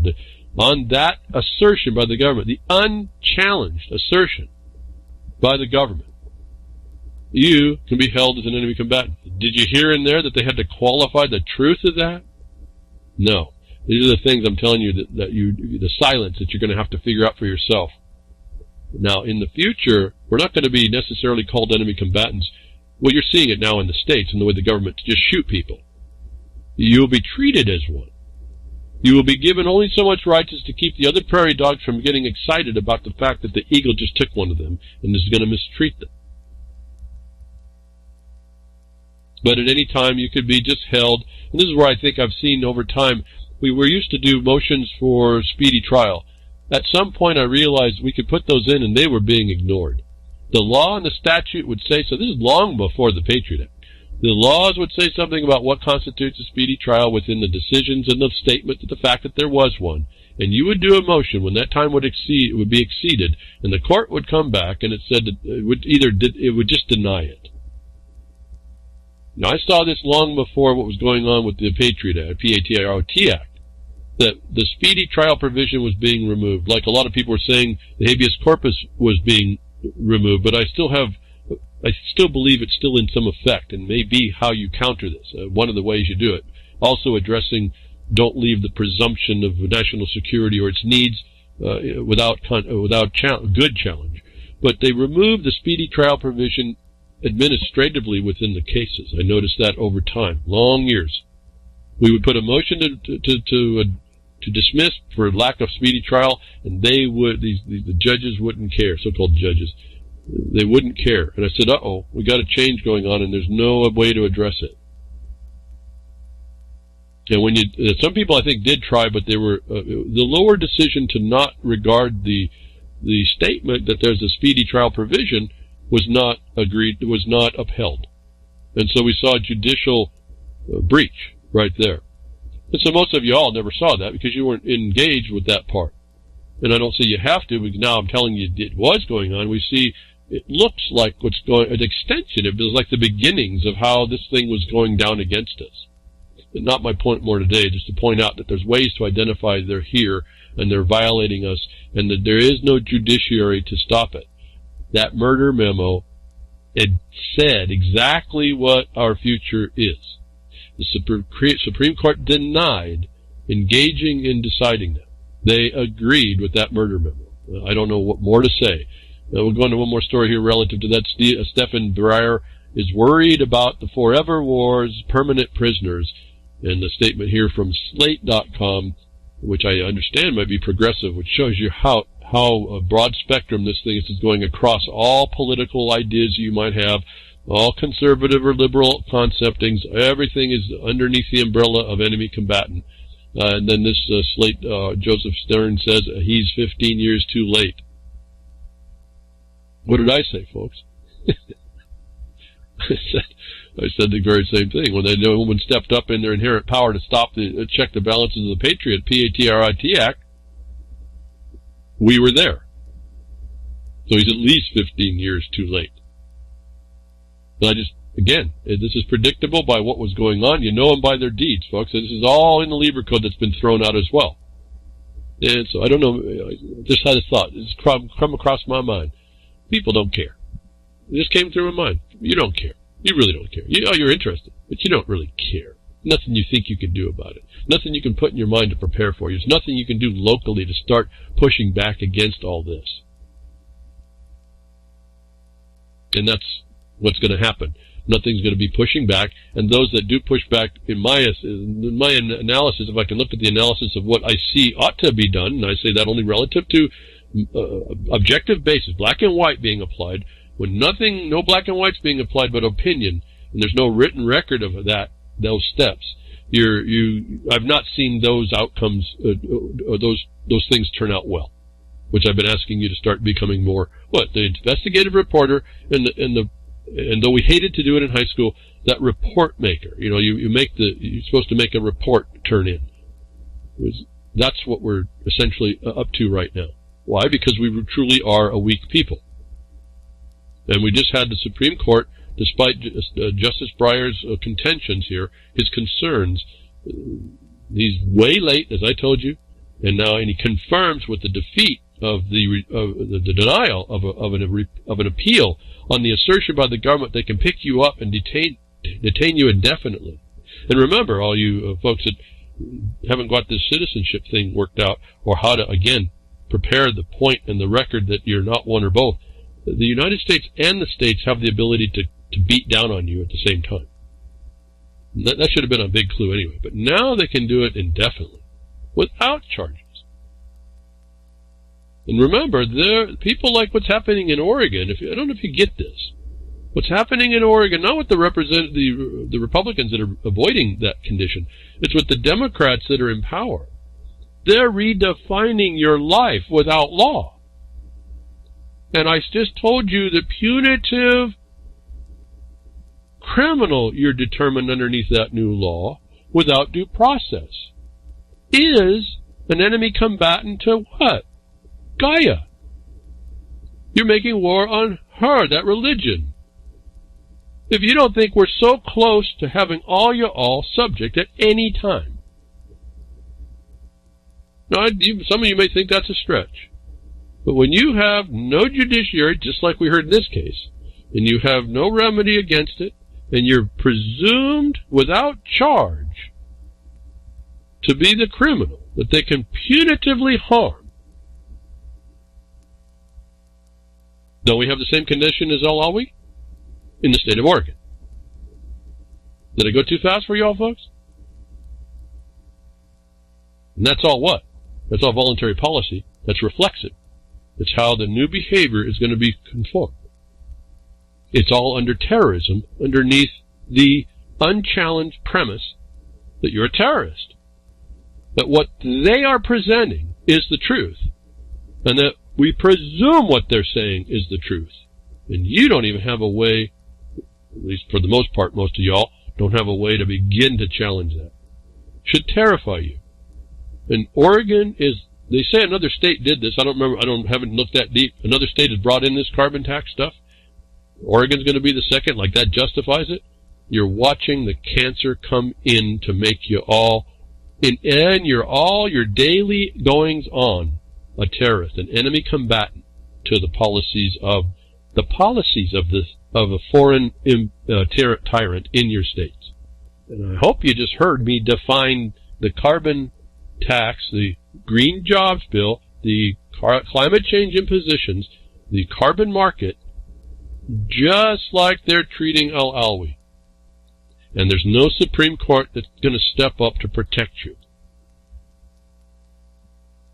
On that assertion by the government, the unchallenged assertion by the government, you can be held as an enemy combatant. Did you hear in there that they had to qualify the truth of that? No. These are the things I'm telling you the silence that you're going to have to figure out for yourself. Now, in the future, we're not going to be necessarily called enemy combatants. Well, you're seeing it now in the States in the way the government just shoot people. You'll be treated as one. You will be given only so much rights as to keep the other prairie dogs from getting excited about the fact that the eagle just took one of them and is going to mistreat them. But at any time, you could be just held, and this is where I think I've seen over time, we were used to do motions for speedy trial. At some point I realized we could put those in and they were being ignored. The law and the statute would say so. This is long before the Patriot Act. The laws would say something about what constitutes a speedy trial within the decisions and the statement, the fact that there was one. And you would do a motion when that time would be exceeded, and the court would come back and it said that it would just deny it. Now I saw this long before what was going on with the Patriot Act, P-A-T-R-I-O-T Act. That the speedy trial provision was being removed. Like a lot of people were saying the habeas corpus was being removed, but I still believe it's still in some effect and may be how you counter this. One of the ways you do it. Also addressing don't leave the presumption of national security or its needs without good challenge. But they removed the speedy trial provision administratively within the cases. I noticed that over time, long years. We would put a motion to dismiss for lack of speedy trial, and the judges wouldn't care, so-called judges. They wouldn't care. And I said, uh-oh, we got a change going on, and there's no way to address it. And when some people I think did try, but they were the lower decision to not regard the statement that there's a speedy trial provision was not upheld. And so we saw a judicial breach right there. And so most of you all never saw that because you weren't engaged with that part. And I don't say you have to, but now I'm telling you it was going on. We see it looks like what's going, an extension. It was like the beginnings of how this thing was going down against us. But not my point more today, just to point out that there's ways to identify they're here and they're violating us and that there is no judiciary to stop it. That murder memo, it said exactly what our future is. The Supreme Court denied engaging in deciding that. They agreed with that murder memo. I don't know what more to say. We'll go into one more story here relative to that. Stephen Breyer is worried about the forever wars, permanent prisoners. And the statement here from Slate.com, which I understand might be progressive, which shows you how broad spectrum this thing is going across all political ideas you might have, all conservative or liberal conceptings. Everything is underneath the umbrella of enemy combatant. And then this Slate, Joseph Stern says he's 15 years too late. What did I say, folks? I said the very same thing. When the woman stepped up in their inherent power to check the balances of the Patriot, P-A-T-R-I-T Act, we were there. So he's at least 15 years too late. And again, this is predictable by what was going on. You know them by their deeds, folks. This is all in the Lieber Code that's been thrown out as well. And so I don't know, I just had a thought. It's come across my mind. People don't care. It just came through my mind. You don't care. You really don't care. You're interested, but you don't really care. Nothing you think you can do about it. Nothing you can put in your mind to prepare for you. There's nothing you can do locally to start pushing back against all this. And that's what's going to happen. Nothing's going to be pushing back, and those that do push back, in my analysis, if I can look at the analysis of what I see ought to be done, and I say that only relative to objective basis, black and white being applied, when no black and white's being applied but opinion, and there's no written record of those steps, I've not seen those outcomes, or those things turn out well, which I've been asking you to start becoming more, the investigative reporter, and though we hated to do it in high school, that report maker, you're supposed to make a report turn in. That's what we're essentially up to right now. Why? Because we truly are a weak people. And we just had the Supreme Court, despite Justice Breyer's contentions here, his concerns, he's way late, as I told you, and he confirms with the defeat of the denial of an appeal on the assertion by the government they can pick you up and detain you indefinitely. And remember, all you folks that haven't got this citizenship thing worked out, or how to, again, prepare the point and the record that you're not one or both, the United States and the states have the ability to beat down on you at the same time. That should have been a big clue anyway. But now they can do it indefinitely, without charges. And remember, people like what's happening in Oregon. I don't know if you get this. What's happening in Oregon, not with the Republicans that are avoiding that condition. It's with the Democrats that are in power. They're redefining your life without law. And I just told you the punitive criminal you're determined underneath that new law without due process is an enemy combatant to what? Gaia. You're making war on her, that religion. If you don't think we're so close to having all you all subject at any time. Now, some of you may think that's a stretch. But when you have no judiciary, just like we heard in this case, and you have no remedy against it, and you're presumed without charge to be the criminal that they can punitively harm, don't we have the same condition as all we? In the state of Oregon. Did I go too fast for y'all folks? And that's all what? That's all voluntary policy. That's reflexive. It's how the new behavior is going to be conformed. It's all under terrorism, underneath the unchallenged premise that you're a terrorist. That what they are presenting is the truth, and that we presume what they're saying is the truth. And you don't even have a way, at least for the most part, most of y'all, don't have a way to begin to challenge that. Should terrify you. And Oregon is, they say another state did this. I don't remember, haven't looked that deep. Another state has brought in this carbon tax stuff. Oregon's going to be the second, like that justifies it. You're watching the cancer come in to make you all, and your daily goings on, a terrorist, an enemy combatant to the policies of a foreign tyrant in your states. And I hope you just heard me define the carbon tax, the green jobs bill, the climate change impositions, the carbon market, just like they're treating Al-Alwi. And there's no Supreme Court that's going to step up to protect you.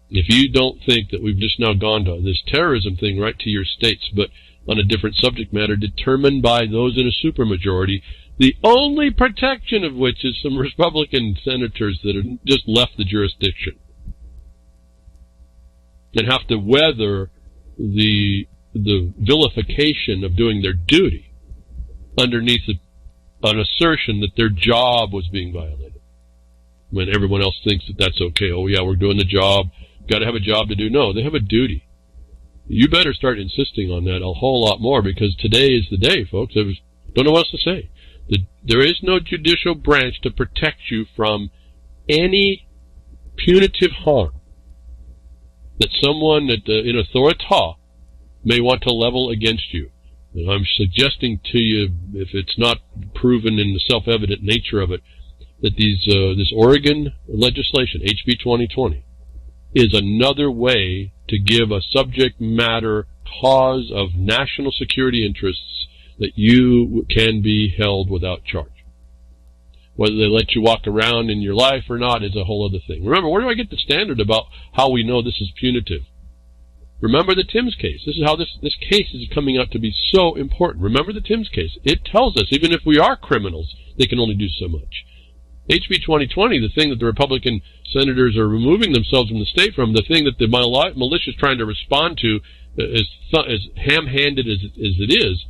If you don't think that we've just now gone to this terrorism thing right to your states, but on a different subject matter determined by those in a supermajority, the only protection of which is some Republican senators that have just left the jurisdiction and have to weather the vilification of doing their duty underneath an assertion that their job was being violated, when everyone else thinks that that's okay. Oh yeah, we're doing the job, got to have a job to do. No, they have a duty. You better start insisting on that a whole lot more, because today is the day, folks. I don't know what else to say. There is no judicial branch to protect you from any punitive harm that someone in authority may want to level against you. And I'm suggesting to you, if it's not proven in the self-evident nature of it, that this Oregon legislation, HB 2020, is another way to give a subject matter cause of national security interests that you can be held without charge. Whether they let you walk around in your life or not is a whole other thing. Remember, where do I get the standard about how we know this is punitive? Remember the Timms case. This is how this case is coming out to be so important. Remember the Timms case. It tells us, even if we are criminals, they can only do so much. HB 2020, the thing that the Republican senators are removing themselves from the state from, the thing that the militia is trying to respond to, as ham-handed as it is,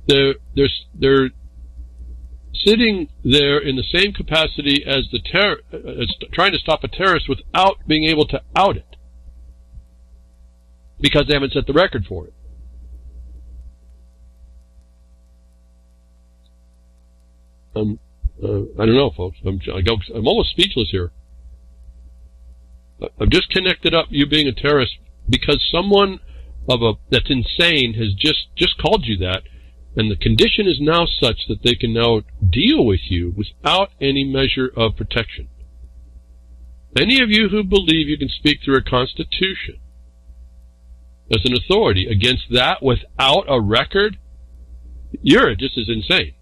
they're sitting there in the same capacity as as trying to stop a terrorist without being able to out it, because they haven't set the record for it. I don't know, folks. I'm almost speechless here. I've just connected up you being a terrorist because someone that's insane has just called you that, and the condition is now such that they can now deal with you without any measure of protection. Any of you who believe you can speak through a constitution as an authority against that without a record, you're just as insane.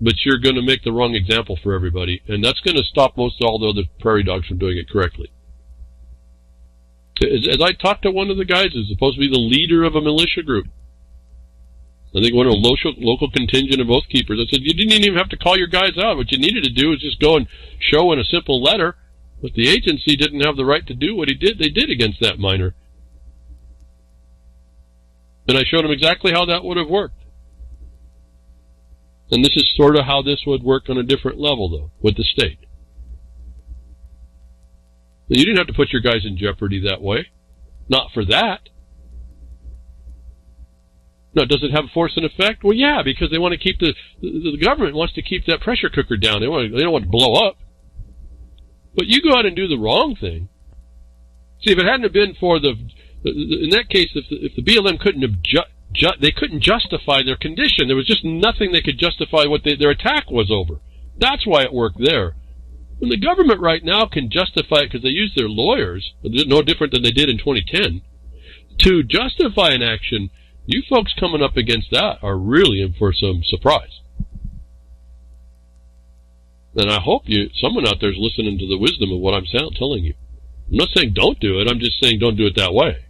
But you're going to make the wrong example for everybody, and that's going to stop most all the other prairie dogs from doing it correctly. As I talked to one of the guys who's supposed to be the leader of a militia group, I think one of a local contingent of oath keepers, I said, you didn't even have to call your guys out. What you needed to do was just go and show in a simple letter, but the agency didn't have the right to do what they did against that minor. And I showed him exactly how that would have worked. And this is sort of how this would work on a different level, though, with the state. And you didn't have to put your guys in jeopardy that way. Not for that. Now, does it have force and effect? Well, yeah, because they want to keep the government wants to keep that pressure cooker down. They don't want to blow up. But you go out and do the wrong thing. See, if it hadn't have been for in that case, if the BLM couldn't have they couldn't justify their condition. There was just nothing they could justify what their attack was over. That's why it worked there. When the government right now can justify it because they use their lawyers, no different than they did in 2010, to justify an action, you folks coming up against that are really in for some surprise. And I hope someone out there is listening to the wisdom of what I'm telling you. I'm not saying don't do it. I'm just saying don't do it that way.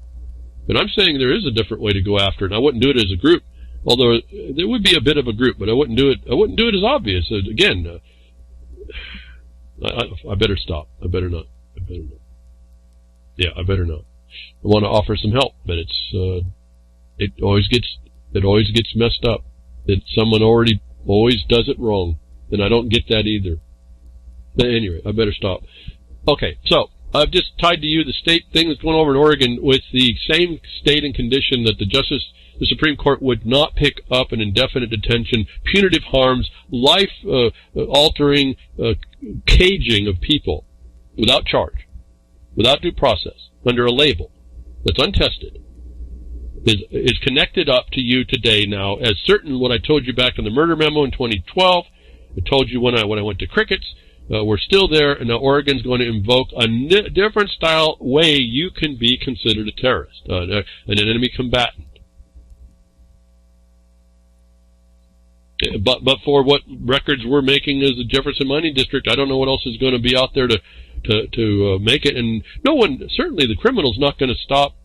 But I'm saying there is a different way to go after it, and I wouldn't do it as a group. Although there would be a bit of a group, but I wouldn't do it. I wouldn't do it as obvious. Again, I better stop. I better not. Yeah, I better not. I want to offer some help, but it always gets messed up. That someone always does it wrong, and I don't get that either. But anyway, I better stop. Okay, so I've just tied to you the state thing that's going over in Oregon with the same state and condition that the Supreme Court would not pick up an indefinite detention, punitive harms, life-altering caging of people without charge, without due process, under a label that's untested, is connected up to you today now as certain what I told you back in the murder memo in 2012. I told you when I went to crickets. We're still there, and now Oregon's going to invoke a different style way you can be considered a terrorist, an enemy combatant. But for what records we're making as the Jefferson Mining District, I don't know what else is going to be out there to make it. And no one, certainly the criminal's not going to stop.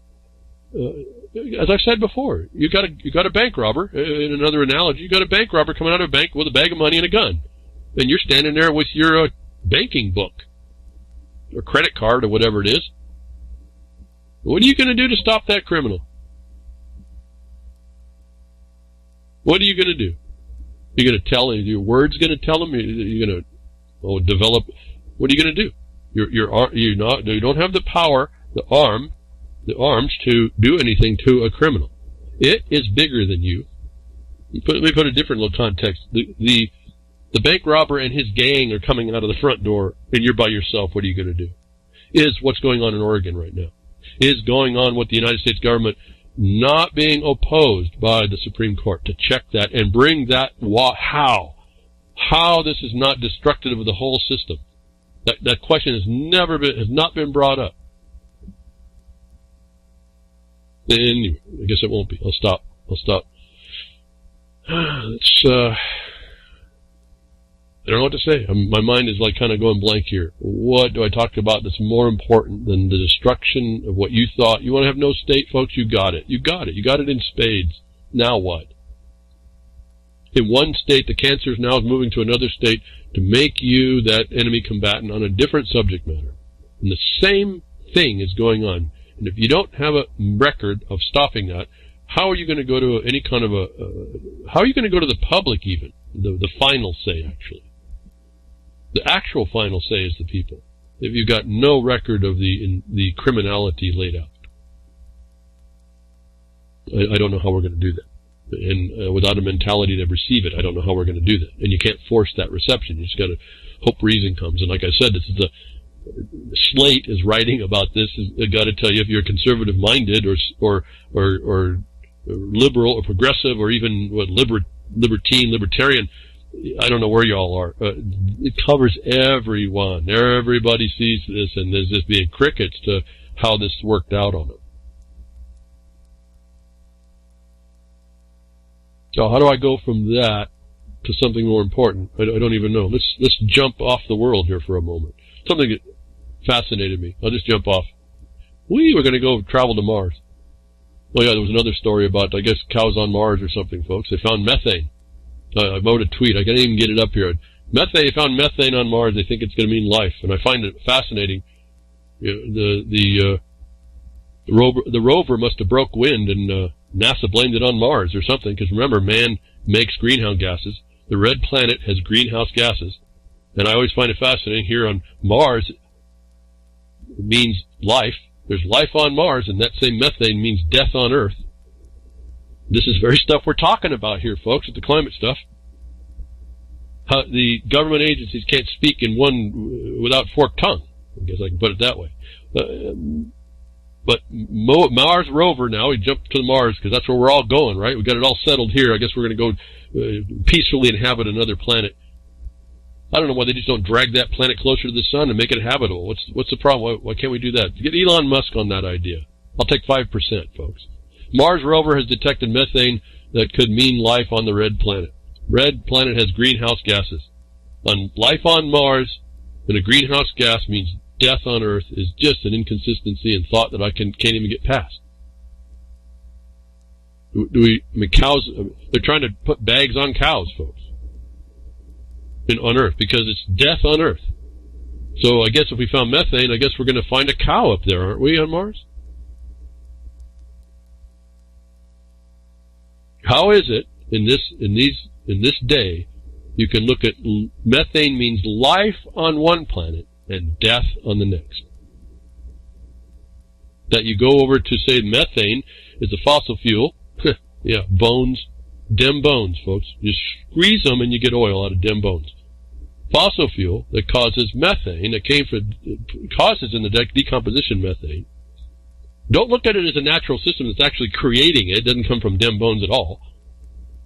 As I've said before, you got a bank robber. In another analogy, you got a bank robber coming out of a bank with a bag of money and a gun, and you're standing there with your banking book or credit card or whatever it is. What are you going to do to stop that criminal? What are you going to do? You're going to tell him, your word's going to tell him, you're going to develop, what are you going to do? You don't have the power, the arms to do anything to a criminal. It is bigger than you. Let me put a different little context. The bank robber and his gang are coming out of the front door, and you're by yourself. What are you going to do? Is what's going on in Oregon right now. Is going on with the United States government not being opposed by the Supreme Court to check that and bring that how this is not destructive of the whole system. That question has not been brought up. Anyway, I guess it won't be. I'll stop. I don't know what to say. My mind is like kind of going blank here. What do I talk about that's more important than the destruction of what you thought? You want to have no state, folks? You got it. You got it in spades. Now what? In one state, the cancer now is moving to another state to make you that enemy combatant on a different subject matter. And the same thing is going on. And if you don't have a record of stopping that, how are you going to go to any kind of how are you going to go to the public even? The final say, actually. The actual final say is the people. If you've got no record of the criminality laid out. I don't know how we're going to do that. And without a mentality to receive it, I don't know how we're going to do that. And you can't force that reception. You just got to hope reason comes. And like I said, this is the Slate is writing about this. I've got to tell you, if you're conservative-minded or liberal or progressive or even libertarian, I don't know where y'all are. It covers everyone. Everybody sees this, and there's just being crickets to how this worked out on them. So how do I go from that to something more important? I don't even know. Let's jump off the world here for a moment. Something that fascinated me. I'll just jump off. We were going to go travel to Mars. Oh yeah, there was another story about, I guess, cows on Mars or something, folks. They found methane. I wrote a tweet. I can't even get it up here. They found methane on Mars. They think it's going to mean life, and I find it fascinating. The rover must have broke wind, and NASA blamed it on Mars or something. Because remember, man makes greenhouse gases. The red planet has greenhouse gases, and I always find it fascinating. Here on Mars, it means life. There's life on Mars, and that same methane means death on Earth. This is very stuff we're talking about here, folks, with the climate stuff. How the government agencies can't speak in one without forked tongue. I guess I can put it that way. But Mars rover now, we jumped to Mars because that's where we're all going, right? We got it all settled here. I guess we're going to go peacefully inhabit another planet. I don't know why they just don't drag that planet closer to the sun and make it habitable. What's the problem? Why can't we do that? Get Elon Musk on that idea. I'll take 5%, folks. Mars rover has detected methane that could mean life on the red planet. Red planet has greenhouse gases. Life on Mars and a greenhouse gas means death on Earth is just an inconsistency in thought that I can't even get past. Cows, they're trying to put bags on cows, folks, on Earth, because it's death on Earth. So I guess if we found methane, I guess we're going to find a cow up there, aren't we, on Mars? How is it in this day you can look at methane means life on one planet and death on the next? That you go over to say methane is a fossil fuel. Yeah, bones, dim bones, folks. You squeeze them and you get oil out of dim bones. Fossil fuel that causes methane, causes in the decomposition methane. Don't look at it as a natural system that's actually creating it. It doesn't come from dim bones at all.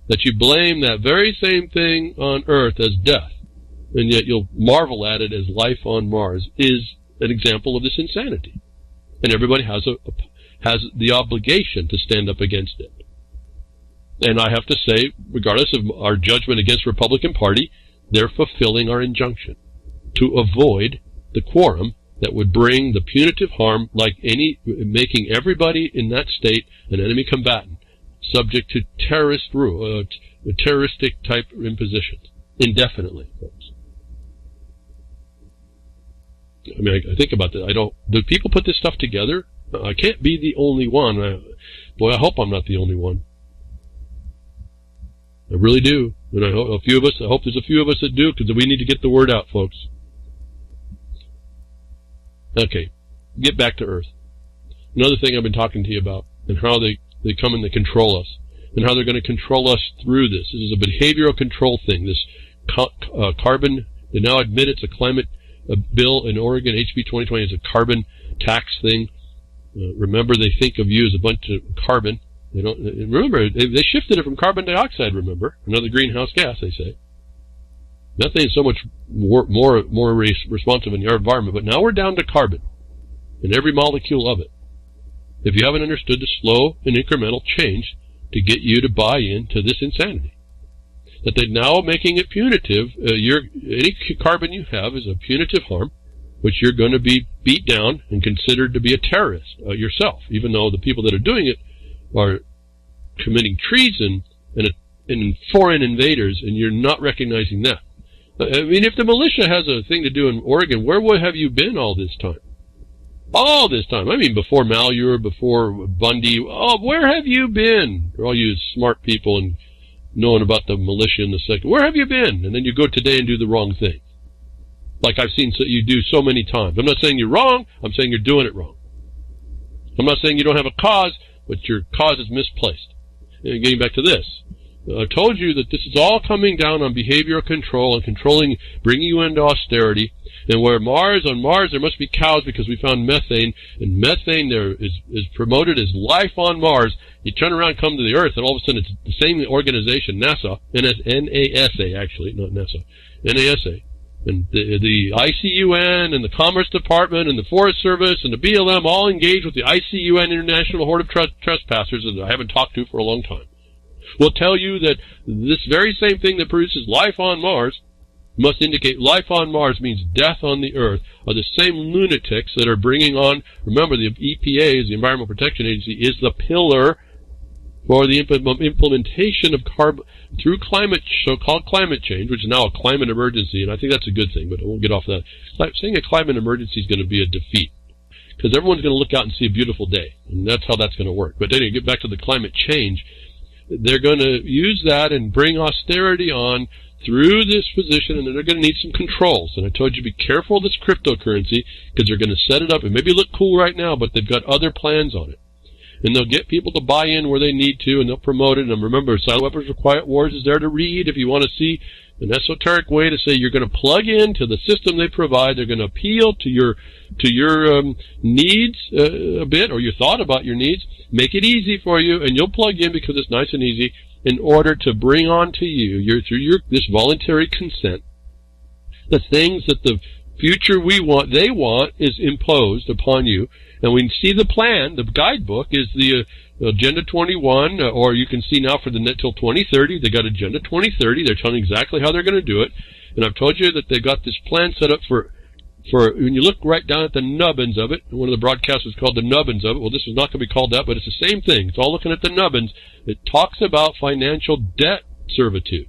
That you blame that very same thing on Earth as death, and yet you'll marvel at it as life on Mars, is an example of this insanity. And everybody has the obligation to stand up against it. And I have to say, regardless of our judgment against the Republican Party, they're fulfilling our injunction to avoid the quorum that would bring the punitive harm, making everybody in that state an enemy combatant, subject to terroristic type impositions indefinitely, folks. I mean, I think about that. Do people put this stuff together? I can't be the only one. I hope I'm not the only one. I really do. And I hope there's a few of us that do, because we need to get the word out, folks. Okay, get back to Earth. Another thing I've been talking to you about, and how they come and they control us, and how they're going to control us through this. This is a behavioral control thing. This carbon, they now admit it's a climate bill in Oregon, HB 2020 is a carbon tax thing. Remember, they think of you as a bunch of carbon. They don't remember. They shifted it from carbon dioxide. Remember, another greenhouse gas. They say methane is so much more responsive in the environment, but now we're down to carbon in every molecule of it. If you haven't understood the slow and incremental change to get you to buy into this insanity, that they're now making it punitive. Any carbon you have is a punitive harm, which you're going to be beat down and considered to be a terrorist yourself, even though the people that are doing it are committing treason and foreign invaders, and you're not recognizing that. I mean, if the militia has a thing to do in Oregon, where have you been all this time? All this time. I mean, before Malheur, before Bundy. Oh, where have you been? For all you smart people and knowing about the militia and the second. Where have you been? And then you go today and do the wrong thing. Like I've seen you do so many times. I'm not saying you're wrong. I'm saying you're doing it wrong. I'm not saying you don't have a cause, but your cause is misplaced. And getting back to this, I told you that this is all coming down on behavioral control and controlling, bringing you into austerity. And on Mars there must be cows because we found methane, and methane there is promoted as life on Mars. You turn around, come to the Earth, and all of a sudden it's the same organization, NASA, NASA actually, not NASA, NASA, and the ICUN and the Commerce Department and the Forest Service and the BLM all engaged with the ICUN International Horde of Trespassers that I haven't talked to for a long time. Will tell you that this very same thing that produces life on Mars must indicate life on Mars means death on the Earth, are the same lunatics that are bringing on, remember the EPA, the Environmental Protection Agency, is the pillar for the implementation of carbon through so-called climate change, which is now a climate emergency, and I think that's a good thing, but I won't get off that. Saying a climate emergency is going to be a defeat, because everyone's going to look out and see a beautiful day, and that's how that's going to work. But anyway, get back to the climate change. They're going to use that and bring austerity on through this position, and they're going to need some controls. And I told you, be careful of this cryptocurrency, because they're going to set it up. It maybe look cool right now, but they've got other plans on it. And they'll get people to buy in where they need to, and they'll promote it. And remember, Silent Weapons for Quiet Wars is there to read if you want to see an esoteric way to say you're going to plug into the system they provide. They're going to appeal to your needs a bit, or your thought about your needs. Make it easy for you, and you'll plug in because it's nice and easy, in order to bring on to you, through this voluntary consent, the things that the future they want is imposed upon you. And we see the plan, the guidebook is the Agenda 21, or you can see now for the net till 2030, they got Agenda 2030, they're telling exactly how they're going to do it. And I've told you that they've got this plan set up for For when you look right down at the nubbins of it, one of the broadcasters called the nubbins of it. Well, this is not going to be called that, but it's the same thing. It's all looking at the nubbins. It talks about financial debt servitude.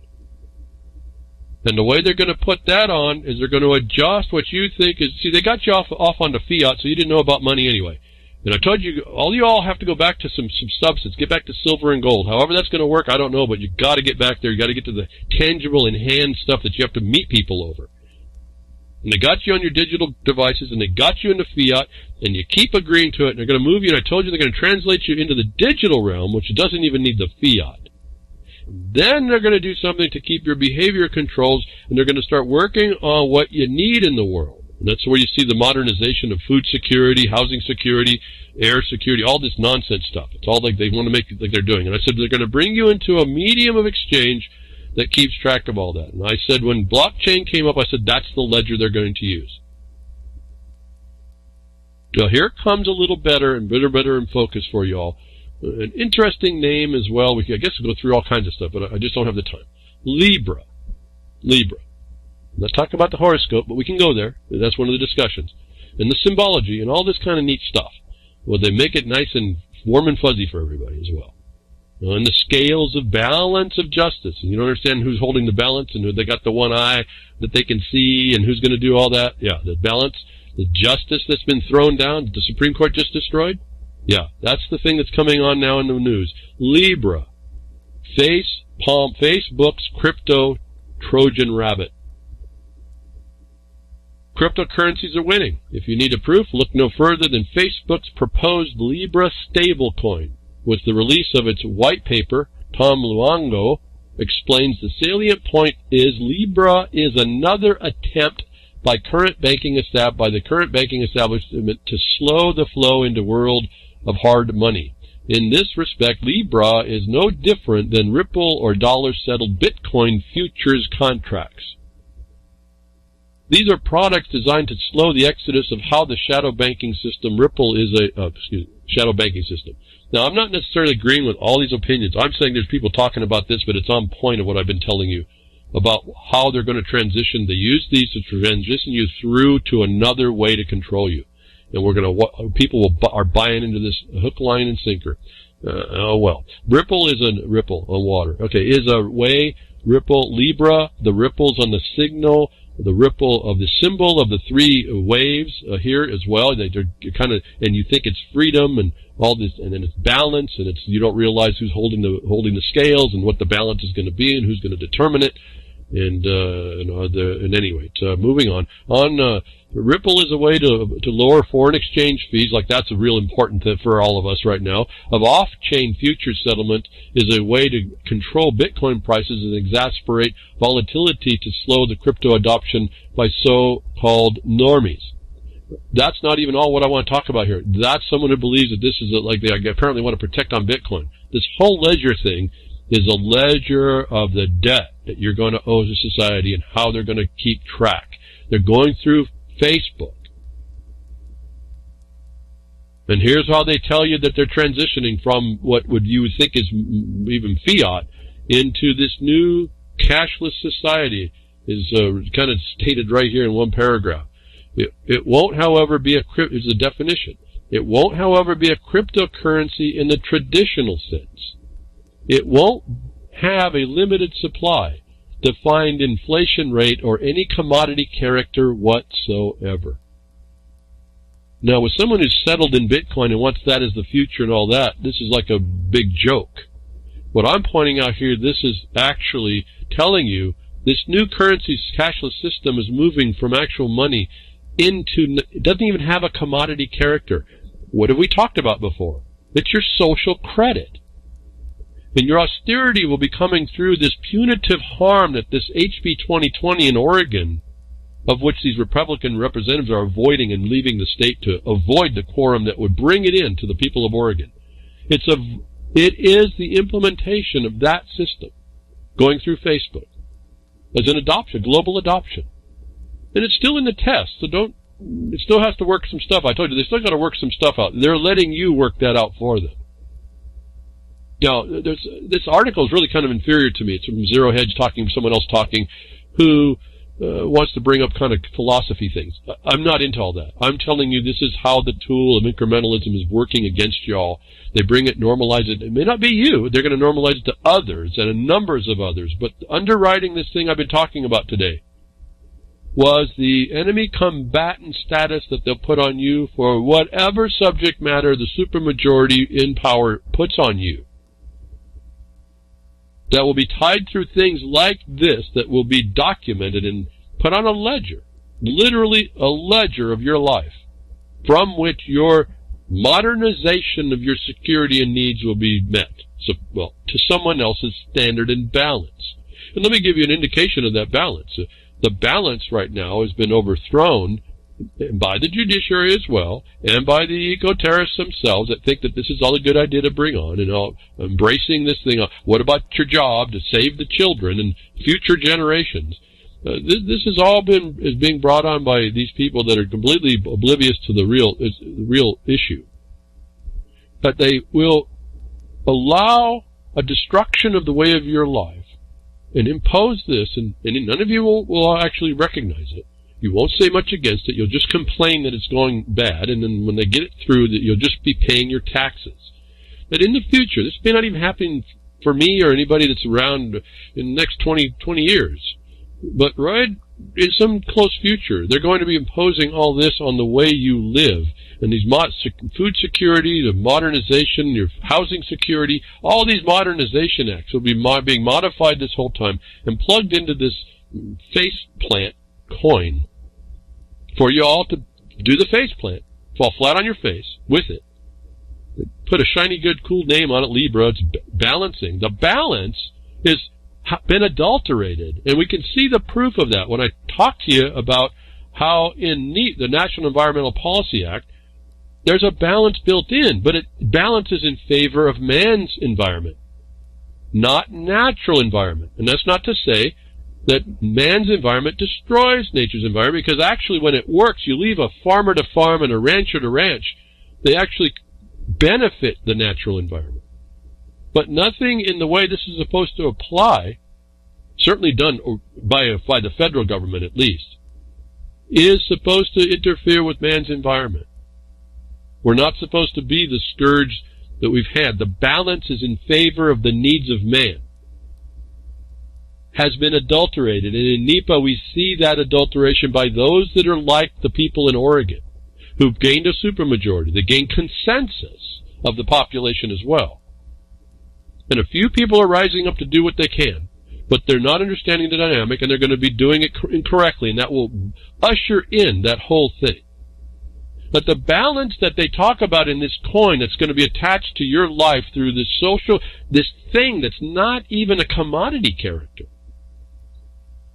And the way they're going to put that on is they're going to adjust what you think is... See, they got you off onto fiat, so you didn't know about money anyway. And I told you, all have to go back to some substance. Get back to silver and gold. However that's going to work, I don't know, but you got to get back there. You got to get to the tangible in-hand stuff that you have to meet people over. And they got you on your digital devices, and they got you into fiat, and you keep agreeing to it, and they're going to move you, and I told you they're going to translate you into the digital realm, which doesn't even need the fiat. Then they're going to do something to keep your behavior controls, and they're going to start working on what you need in the world. And that's where you see the modernization of food security, housing security, air security, all this nonsense stuff. It's all like they want to make it like they're doing. And I said they're going to bring you into a medium of exchange that keeps track of all that. And I said when blockchain came up, I said that's the ledger they're going to use. Now here comes a little better and better in focus for you all. An interesting name as well. I guess we'll go through all kinds of stuff, but I just don't have the time. Libra. Let's talk about the horoscope, but we can go there. That's one of the discussions. And the symbology and all this kind of neat stuff. Well, they make it nice and warm and fuzzy for everybody as well. And the scales of balance of justice. And you don't understand who's holding the balance and who they got the one eye that they can see and who's going to do all that. Yeah, the balance, the justice that's been thrown down, that the Supreme Court just destroyed. Yeah, that's the thing that's coming on now in the news. Libra. Facebook's crypto Trojan rabbit. Cryptocurrencies are winning. If you need a proof, look no further than Facebook's proposed Libra stablecoin. With the release of its white paper, Tom Luongo explains the salient point is Libra is another attempt by the current banking establishment to slow the flow into world of hard money. In this respect, Libra is no different than Ripple or dollar-settled Bitcoin futures contracts. These are products designed to slow the exodus of how the shadow banking system shadow banking system. Now, I'm not necessarily agreeing with all these opinions. I'm saying there's people talking about this, but it's on point of what I've been telling you about how they're going to transition. They use these to transition you through to another way to control you. And people are buying into this hook, line, and sinker. Ripple is a ripple on water. Okay, is a way. Ripple, Libra, the ripples on the signal, the ripple of the symbol of the three waves here as well. They're kind of, and you think it's freedom and all this, and then it's balance, and you don't realize who's holding the scales and what the balance is going to be and who's going to determine it. And anyway, moving on. Ripple is a way to lower foreign exchange fees, like that's a real important thing for all of us right now. Of off-chain futures settlement is a way to control Bitcoin prices and exasperate volatility to slow the crypto adoption by so-called normies. That's not even all what I want to talk about here. That's someone who believes that this is they apparently want to protect on Bitcoin. This whole ledger thing is a ledger of the debt that you're going to owe to society and how they're going to keep track. They're going through Facebook. And here's how they tell you that they're transitioning from what you would think is even fiat into this new cashless society is kind of stated right here in one paragraph. It won't, however, be is the definition. It won't, however, be a cryptocurrency in the traditional sense. It won't have a limited supply, defined inflation rate, or any commodity character whatsoever. Now, with someone who's settled in Bitcoin and wants that as the future and all that, this is like a big joke. What I'm pointing out here, this is actually telling you this new currency cashless system is moving from actual money into, it doesn't even have a commodity character. What have we talked about before? It's your social credit. And your austerity will be coming through this punitive harm that this HB 2020 in Oregon, of which these Republican representatives are avoiding and leaving the state to avoid the quorum that would bring it in to the people of Oregon. It is the implementation of that system going through Facebook as an adoption, global adoption. And it's still in the test, so it still has to work some stuff. I told you, they still got to work some stuff out. They're letting you work that out for them. Now, this article is really kind of inferior to me. It's from Zero Hedge talking, someone else talking, who wants to bring up kind of philosophy things. I'm not into all that. I'm telling you this is how the tool of incrementalism is working against y'all. They bring it, normalize it. It may not be you. They're going to normalize it to others and numbers of others. But underwriting this thing I've been talking about today was the enemy combatant status that they'll put on you for whatever subject matter the supermajority in power puts on you. That will be tied through things like this that will be documented and put on a ledger, literally a ledger of your life, from which your modernization of your security and needs will be met, to someone else's standard and balance. And let me give you an indication of that balance. The balance right now has been overthrown by the judiciary as well, and by the eco-terrorists themselves that think that this is all a good idea to bring on, and all embracing this thing. What about your job to save the children and future generations? This has all is being brought on by these people that are completely oblivious to the real issue. That they will allow a destruction of the way of your life and impose this, and none of you will actually recognize it. You won't say much against it. You'll just complain that it's going bad, and then when they get it through, that you'll just be paying your taxes. That in the future, this may not even happen for me or anybody that's around in the next 20 years, but right in some close future, they're going to be imposing all this on the way you live, and these food security, the modernization, your housing security, all these modernization acts will be being modified this whole time and plugged into this face plant coin for you all to do the face plant, fall flat on your face with it, put a shiny, good, cool name on it, Libra. It's balancing. The balance has been adulterated, and we can see the proof of that when I talk to you about how in the National Environmental Policy Act, there's a balance built in, but it balances in favor of man's environment, not natural environment. And that's not to say that man's environment destroys nature's environment, because actually when it works, you leave a farmer to farm and a rancher to ranch, they actually benefit the natural environment. But nothing in the way this is supposed to apply, certainly done by the federal government at least, is supposed to interfere with man's environment. We're not supposed to be the scourge that we've had. The balance is in favor of the needs of man. Has been adulterated, and in NEPA we see that adulteration by those that are like the people in Oregon, who've gained a supermajority. They gained consensus of the population as well. And a few people are rising up to do what they can, but they're not understanding the dynamic, and they're going to be doing it incorrectly, and that will usher in that whole thing. But the balance that they talk about in this coin that's going to be attached to your life through this thing that's not even a commodity character,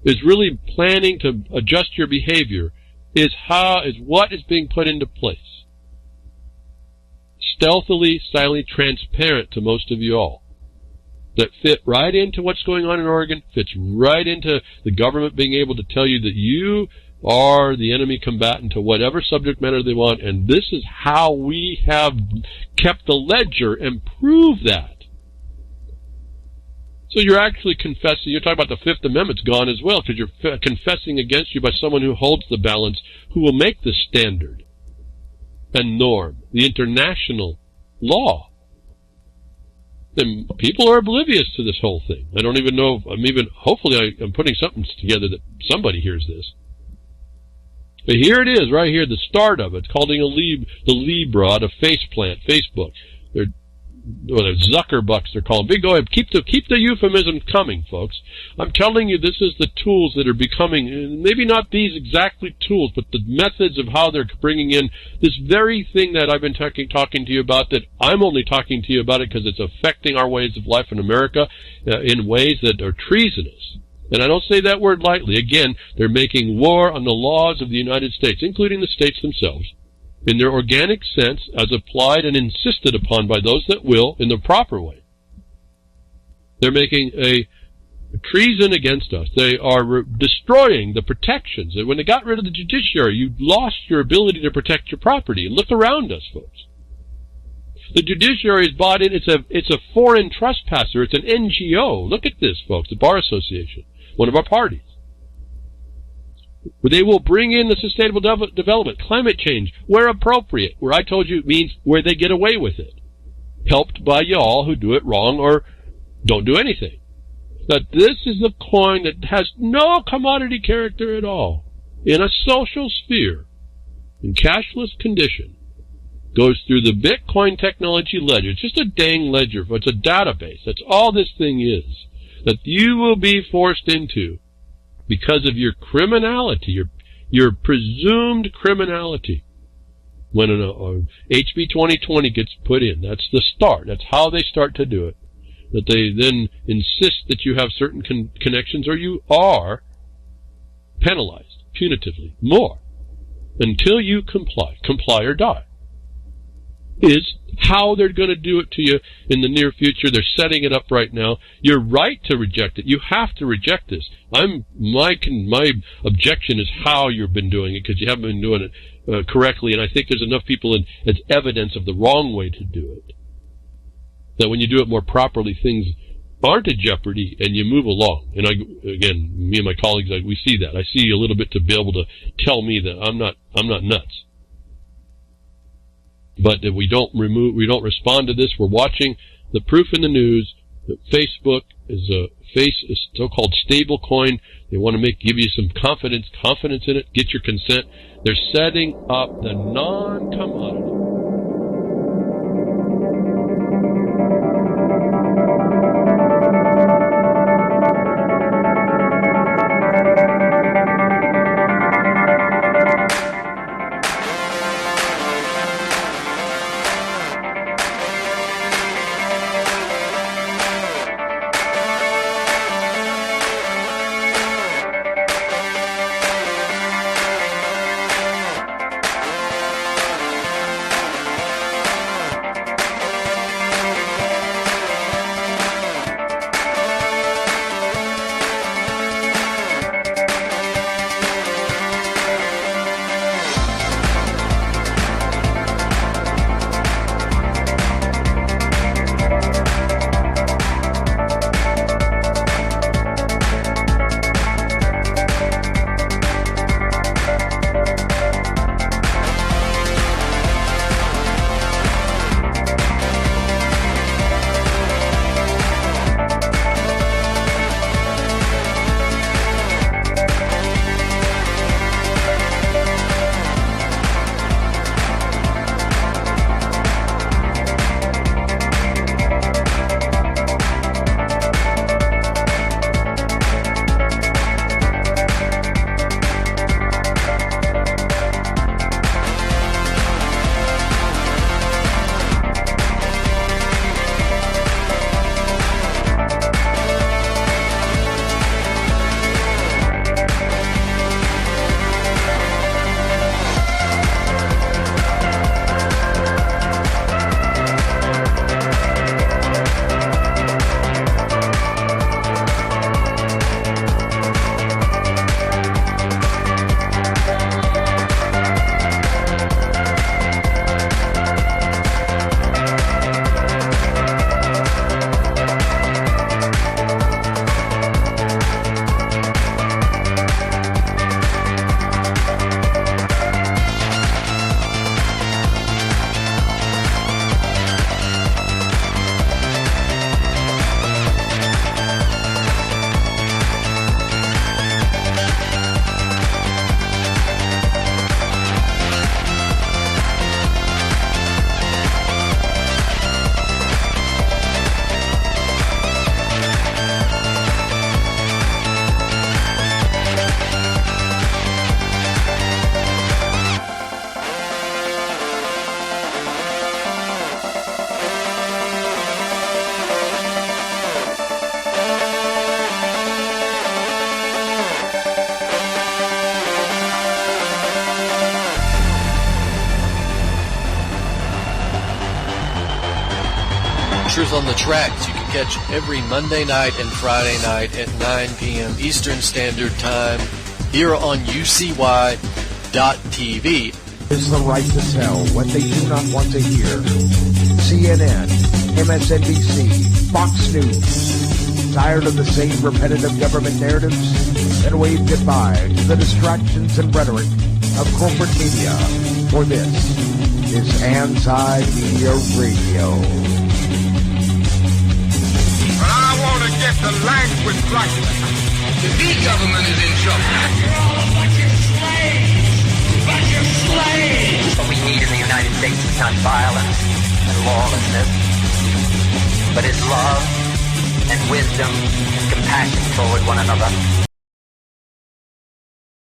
is really planning to adjust your behavior, is what is being put into place. Stealthily, silently, transparent to most of you all. That fit right into what's going on in Oregon, fits right into the government being able to tell you that you are the enemy combatant to whatever subject matter they want, and this is how we have kept the ledger and prove that. So you're actually confessing. You're talking about the Fifth Amendment's gone as well, because you're confessing against you by someone who holds the balance, who will make the standard and norm, the international law. And people are oblivious to this whole thing. I don't even know if hopefully I'm putting something together that somebody hears this. But here it is, right here, the start of it. It's called the Libra out of Faceplant, Facebook. They're Zuckerbucks, they're called. Go ahead, keep the euphemism coming, folks. I'm telling you, this is the tools that are becoming, maybe not these exactly tools, but the methods of how they're bringing in this very thing that I've been talking to you about, that I'm only talking to you about it because it's affecting our ways of life in America in ways that are treasonous. And I don't say that word lightly. Again, they're making war on the laws of the United States, including the states themselves, in their organic sense, as applied and insisted upon by those that will in the proper way. They're making a treason against us. They are destroying the protections. When they got rid of the judiciary, you lost your ability to protect your property. And look around us, folks. The judiciary is bought in. It's a foreign trespasser. It's an NGO. Look at this, folks. The Bar Association, one of our parties. They will bring in the sustainable development, climate change, where appropriate, where I told you it means where they get away with it, helped by y'all who do it wrong or don't do anything. That this is a coin that has no commodity character at all. In a social sphere, in cashless condition, goes through the Bitcoin technology ledger. It's just a dang ledger. It's a database. That's all this thing is. That you will be forced into because of your criminality, your presumed criminality. When an HB 2020 gets put in, that's the start. That's how they start to do it. That they then insist that you have certain connections, or you are penalized punitively more until you comply or die. Is how they're going to do it to you in the near future. They're setting it up right now. You're right to reject it. You have to reject this. My objection is how you've been doing it, because you haven't been doing it correctly, and I think there's enough people as evidence of the wrong way to do it. That when you do it more properly, things aren't in jeopardy, and you move along. And again, me and my colleagues, we see that. I see a little bit to be able to tell me that I'm not nuts. But if we don't respond to this, we're watching the proof in the news that Facebook is a so-called stable coin. They want to give you some confidence in it, get your consent. They're setting up the non-commodity.
Truth on the Tracks you can catch every Monday night and Friday night at 9 p.m. Eastern Standard Time here on UCY.TV.
Is the right to tell what they do not want to hear. CNN, MSNBC, Fox News. Tired of the same repetitive government narratives? Then wave goodbye to the distractions and rhetoric of corporate media, for this is Anti-Media Radio.
But I want to get the language right. The big government is in trouble.
You're all a bunch of slaves!
What we need in the United States is not violence and lawlessness, but is love and wisdom and compassion toward one another.